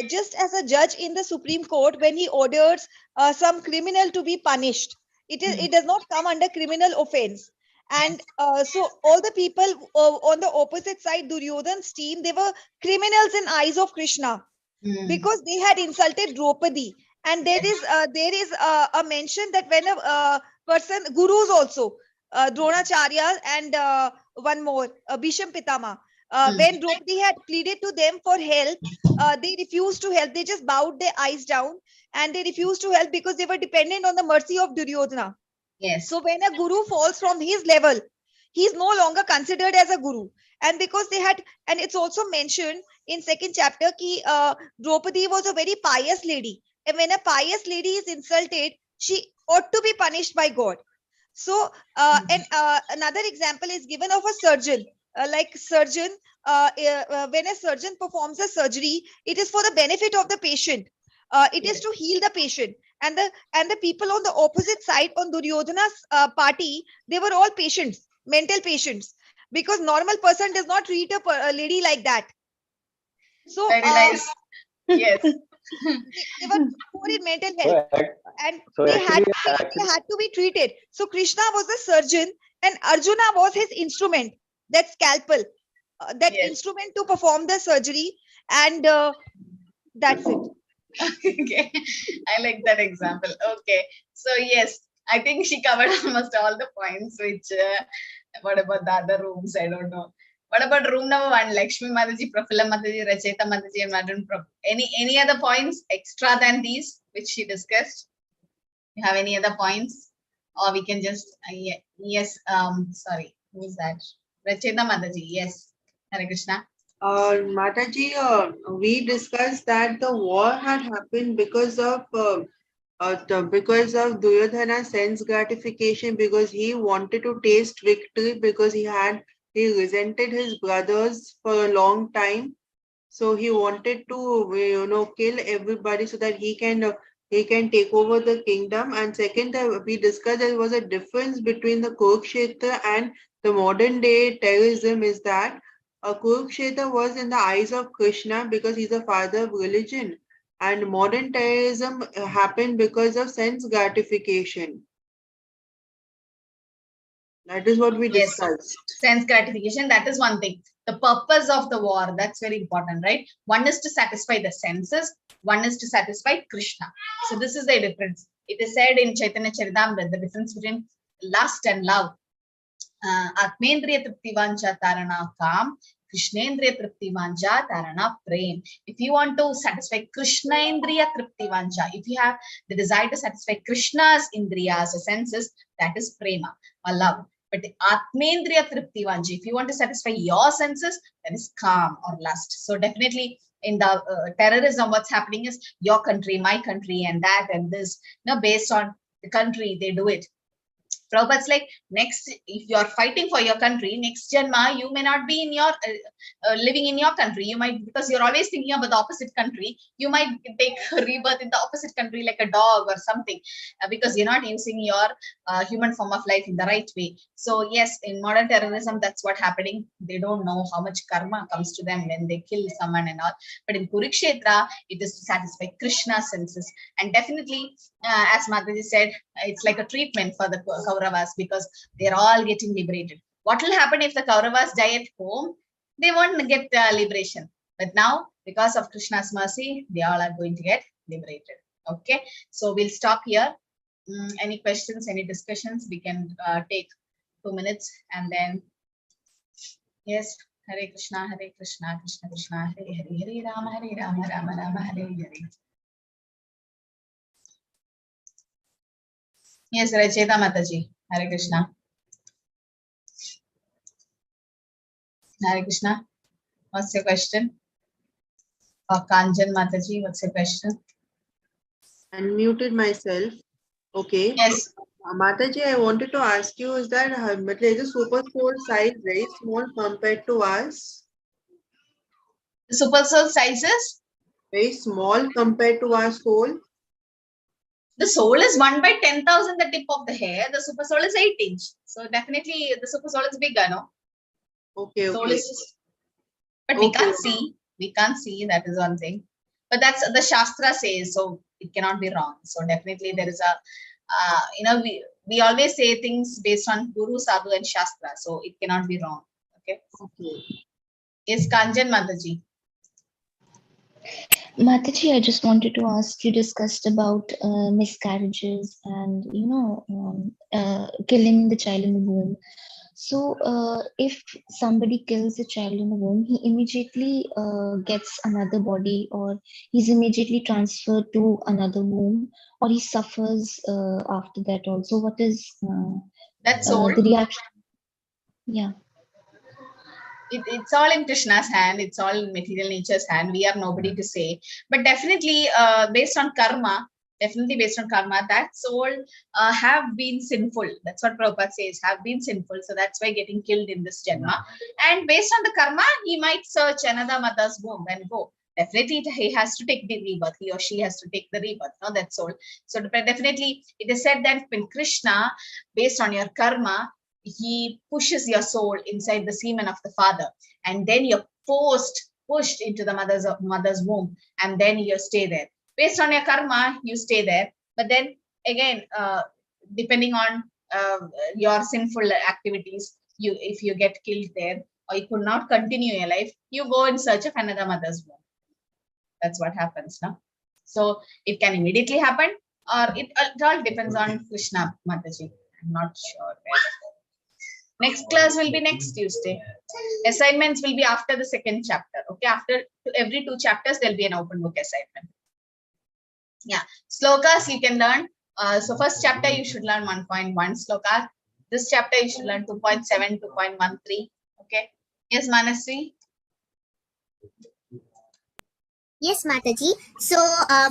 just as a judge in the Supreme Court, when he orders some criminal to be punished, it does not come under criminal offense. And so all the people on the opposite side, Duryodhan's team, they were criminals in eyes of Krishna because they had insulted Draupadi. And there is a mention that when a person, gurus also, Dronacharya and one more, Bhisham Pitama, when Draupadi had pleaded to them for help, they refused to help. They just bowed their eyes down and they refused to help because they were dependent on the mercy of Duryodhana. Yes. So when a guru falls from his level, he is no longer considered as a guru. And because they had, and it's also mentioned in second chapter, ki Draupadi was a very pious lady. And when a pious lady is insulted, she ought to be punished by God. So, another example is given of a surgeon. When a surgeon performs a surgery, it is for the benefit of the patient. It is to heal the patient. And the people on the opposite side, on Duryodhana's party, they were all patients, mental patients, because normal person does not treat a lady like that. So, very nice. Yes. they were poor in mental health, and they had to be treated. So Krishna was a surgeon, and Arjuna was his instrument, that scalpel, instrument to perform the surgery, and that's it. Okay, I like that example. Okay, so yes, I think she covered almost all the points. Which what about the other rooms? I don't know. What about room number 1? Lakshmi Mataji, Prafula Mataji, Racheta Mataji, and Madam Prabhu. Any other points extra than these which she discussed? You have any other points, or we can just yes. Sorry, who is that? Racheta Mataji. Yes, Hare Krishna. Mataji, we discussed that the war had happened because of Duryodhana's sense gratification, because he wanted to taste victory, because he resented his brothers for a long time. So he wanted to kill everybody so that he can take over the kingdom. And second, we discussed there was a difference between the Kurukshetra and the modern day terrorism, is that Kurukshetra was in the eyes of Krishna because he's the father of religion, and modern terrorism happened because of sense gratification. That is what we discussed. Sense gratification, that is one thing. The purpose of the war, that's very important, right? One is to satisfy the senses, one is to satisfy Krishna. So this is the difference. It is said in Chaitanya Charitamrita, the difference between lust and love. Atmendriya tripti vancha tarana kam, Krishnendriya tripti vancha tarana prem. If you want to satisfy Krishnendriya tripti vancha, if you have the desire to satisfy Krishna's indriyas, the senses, that is prema, or love. But Atmendriya tripti vancha, if you want to satisfy your senses, that is calm or lust. So definitely in the terrorism, what's happening is your country, my country, and that and this. Based on the country, they do it. Prabhupada's like, next, if you are fighting for your country, next janma, you may not be in your living in your country. You might, because you're always thinking about the opposite country, you might take rebirth in the opposite country like a dog or something, because you're not using your human form of life in the right way. So yes, in modern terrorism, that's what's happening. They don't know how much karma comes to them when they kill someone and all. But in Kurukshetra, it is to satisfy Krishna's senses. And definitely, as Mataji said, it's like a treatment for the Kauravas, because they're all getting liberated. What will happen if the Kauravas die at home? They won't get liberation. But now, because of Krishna's mercy, they all are going to get liberated. Okay, so we'll stop here. Any questions, any discussions? We can take 2 minutes and then, yes, Hare Krishna, Krishna Krishna, Hare Hare, Hare Rama, Rama Rama, Hare Hare. Yes, Racheta Mataji. Hare Krishna. Hare Krishna. What's your question? Kanjan Mataji, what's your question? Unmuted myself. Okay. Yes. Mataji, I wanted to ask you, is that is the super soul size very small compared to us? The super soul sizes? Very small compared to our soul. The soul is 1/10,000 the tip of the hair. The super soul is 8 inch. So definitely the super soul is bigger, no? Okay, soul okay. is just, but we can't see. We can't see. That is one thing. But that's the Shastra says, so it cannot be wrong. So definitely there is a, we always say things based on Guru, Sadhu, and Shastra. So it cannot be wrong. Okay. Okay. Yes, Kanjan Mataji. Mataji, I just wanted to ask, you discussed about miscarriages and, killing the child in the womb. So if somebody kills a child in the womb, he immediately gets another body, or he's immediately transferred to another womb, or he suffers after that also. What is that's all the reaction? Yeah. It's all in Krishna's hand. It's all in material nature's hand. We are nobody to say. But definitely based on karma, that soul have been sinful. That's what Prabhupada says, have been sinful. So that's why getting killed in this janma. And based on the karma, he might search another mother's womb and go. Definitely he has to take the rebirth. He or she has to take the rebirth. No, that's all. So definitely it is said that when Krishna, based on your karma, he pushes your soul inside the semen of the father, and then you're pushed into the mother's womb, and then you stay there. Based on your karma, you stay there. But then again, depending on your sinful activities, if you get killed there, or you could not continue your life, you go in search of another mother's womb. That's what happens now. So it can immediately happen, or it all depends on Krishna, Mataji. I'm not sure. Next class will be next Tuesday. Assignments will be after the second chapter. Okay, after every 2 chapters, there'll be an open book assignment. Yeah, slokas you can learn. So first chapter you should learn 1.1 sloka. This chapter you should learn 2.7, 2.13. Okay. Yes, Manasvi. Yes, Mataji. So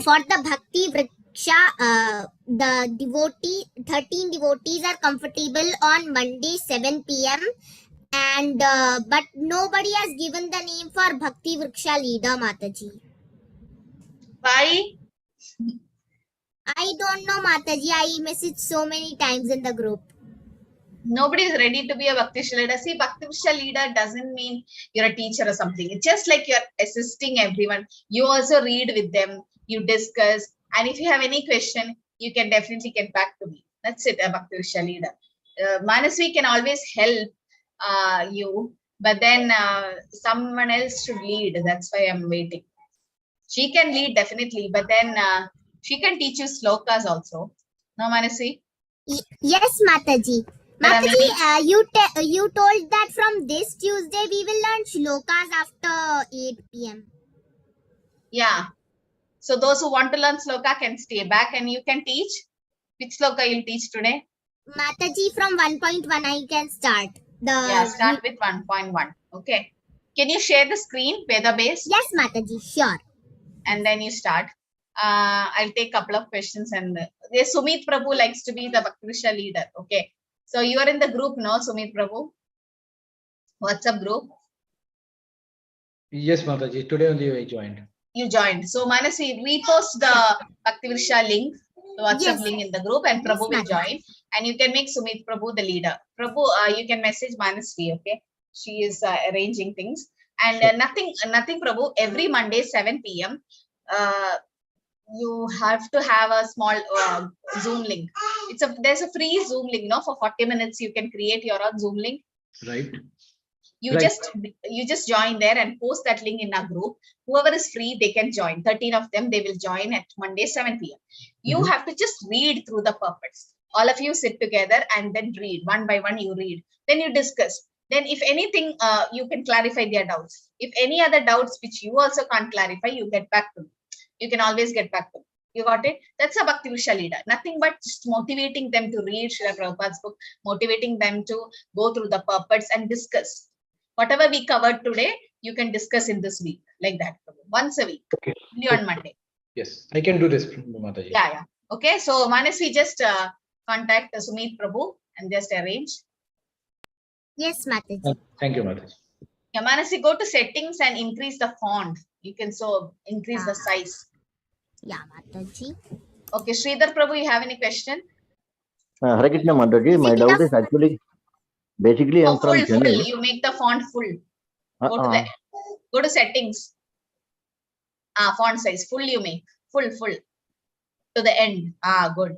for the Bhakti Vriksha, the 13 devotees are comfortable on Monday 7 p.m. and but nobody has given the name for Bhakti Vriksha leader, Mataji. Why? I don't know, Mataji. I messaged so many times in the group. Nobody is ready to be a Bhakti Vriksha leader. See, Bhakti Vriksha leader doesn't mean you're a teacher or something. It's just like you're assisting everyone. You also read with them, you discuss, and if you have any question, you can definitely get back to me. That's it, a Bhakti Vriksha leader. Manasvi can always help you, but then someone else should lead. That's why I'm waiting. She can lead definitely, but then she can teach you slokas also. No, Manasvi? Yes, Mataji. Mataji, you told that from this Tuesday we will learn shlokas after 8 p.m. Yeah. So those who want to learn sloka can stay back and you can teach. Which sloka you'll teach today? Mataji, from 1.1 I can start. Start with 1.1. Okay. Can you share the screen, Veda base? Yes, Mataji, sure. And then you start. I'll take a couple of questions, and Sumit Prabhu likes to be the Bhakti Vriksha leader. Okay. So you are in the group, no, Sumit Prabhu? WhatsApp group? Yes, Mataji. Today only I joined. You joined. So Manasi, repost the Bhakti Vriksha link, the WhatsApp link in the group, and Prabhu will join. And you can make Sumit Prabhu the leader. Prabhu, you can message Manasvi, okay? She is arranging things. And nothing, Prabhu, every Monday, 7 p.m., you have to have a small Zoom link. There's a free Zoom link, for 40 minutes you can create your own Zoom link. Right. You just join there and post that link in our group. Whoever is free, they can join. 13 of them, they will join at Monday 7 p.m. You have to just read through the purports. All of you sit together and then read. One by one you read. Then you discuss. Then if anything, you can clarify their doubts. If any other doubts which you also can't clarify, you get back to me. You can always get back to me. You got it? That's a Bhakti Vriksha leader. Nothing but just motivating them to read Srila Prabhupada's book, motivating them to go through the purports and discuss. Whatever we covered today, you can discuss in this week, like that. Once a week, Okay. only on Monday. Yes, I can do this, Mataji. Yeah. Okay, so Manasi, just contact Sumit Prabhu and just arrange. Yes, Mataji. Thank you, Mataji. Yeah, Manasi, go to settings and increase the font. You can increase the size. Yeah, Mataji. Okay, Sridhar Prabhu, you have any question? Hare Krishna Mataji, my doubt is actually, basically I'm from full. Chennai. You make the font full. Go to settings. Font size, full you make. Full. To the end. Good.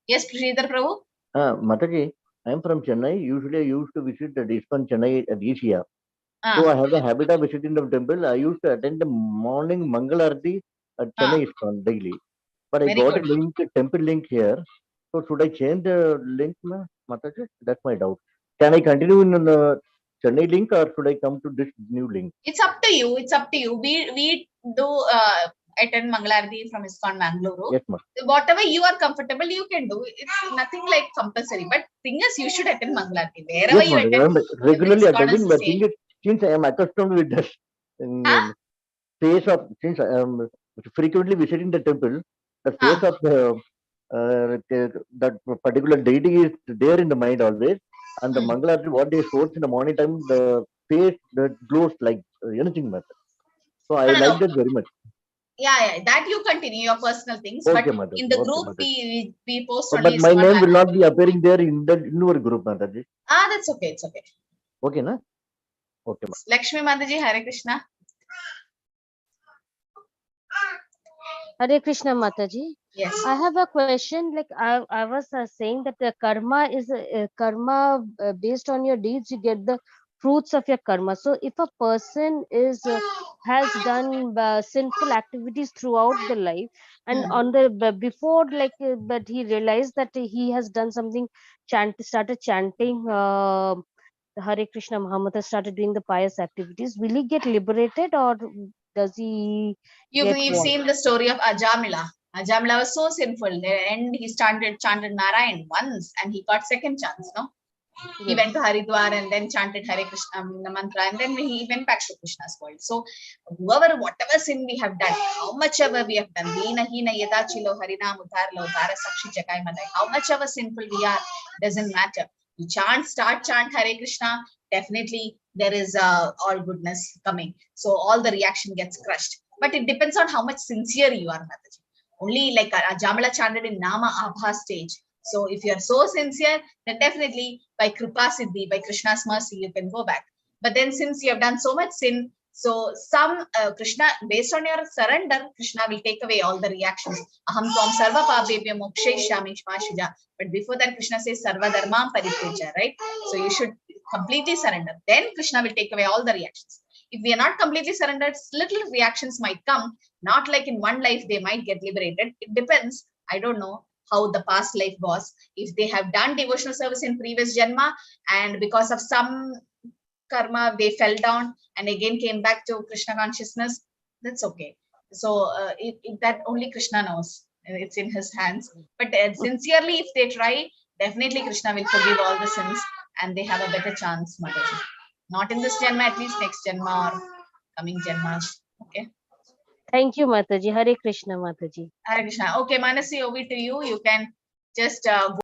Yes, Sridhar Prabhu? Mataji, I'm from Chennai. Usually I used to visit the ISKCON Chennai at each year. So I have the habit of visiting the temple. I used to attend the morning Mangalarti at Chennai ISKCON daily. But I got a temple link here. So should I change the link, Mataji? That's my doubt. Can I continue in the Chennai link or should I come to this new link? It's up to you. We do attend Mangalarti from ISKCON Mangaluru. Yes, ma'am. Whatever you are comfortable, you can do. It's nothing like compulsory. But thing is, you should attend Mangalarti. Wherever you attend, regularly attending, but thing is, since I am accustomed with this space of, since I am frequently visiting the temple, the space of that particular deity is there in the mind always. And the Mangalarti, what they source in the morning time, the face that glows like anything matter. So I like that very much. Yeah, that you continue your personal things. Okay, but Mataji. in the Okay, group, Mataji. we post But only my ISKCON name will Mangalarti. not be appearing there in your group, Mataji. That's okay. It's okay. Okay, na? Okay, ma. Lakshmi Mataji, Hare Krishna. Hare Krishna Mataji. Yes. I have a question. Like I was saying that the karma is karma based on your deeds. You get the fruits of your karma. So if a person has done sinful activities throughout the life, and on the before but he realized that he has done something, started chanting Hare Krishna, Muhammad has started doing the pious activities, will he get liberated or does he You've get what? seen the story of Ajamila. Ajamila was so sinful, and he chanted Narayan once, and he got second chance. No, he went to Haridwar and then chanted Hare Krishna mantra, and then he went back to Krishna's world. So, whatever sin we have done, how much ever we have done, how much ever sinful we are, doesn't matter. You start chant Hare Krishna, definitely there is all goodness coming. So all the reaction gets crushed. But it depends on how much sincere you are, Mataji. Only like Jamala chanted in Nama Abha stage. So if you are so sincere, then definitely by Kripa Siddhi, by Krishna's mercy, you can go back. But then since you have done so much sin, so some Krishna, based on your surrender, Krishna will take away all the reactions. Aham tvam sarva pabebhyo mokshayishyami shmashuja. But before that, Krishna says sarva dharma parityaja, right? So you should completely surrender. Then Krishna will take away all the reactions. If we are not completely surrendered, little reactions might come. Not like in one life they might get liberated. It depends. I don't know how the past life was. If they have done devotional service in previous janma and because of some karma they fell down and again came back to Krishna consciousness, that's okay. So that only Krishna knows. It's in his hands. But sincerely, if they try, definitely Krishna will forgive all the sins and they have a better chance, Mataji. Not in this janma, at least next janma or coming janmas. Okay. Thank you, Mataji. Hare Krishna, Mataji. Hare Krishna. Okay, Manasi, over to you. You can just go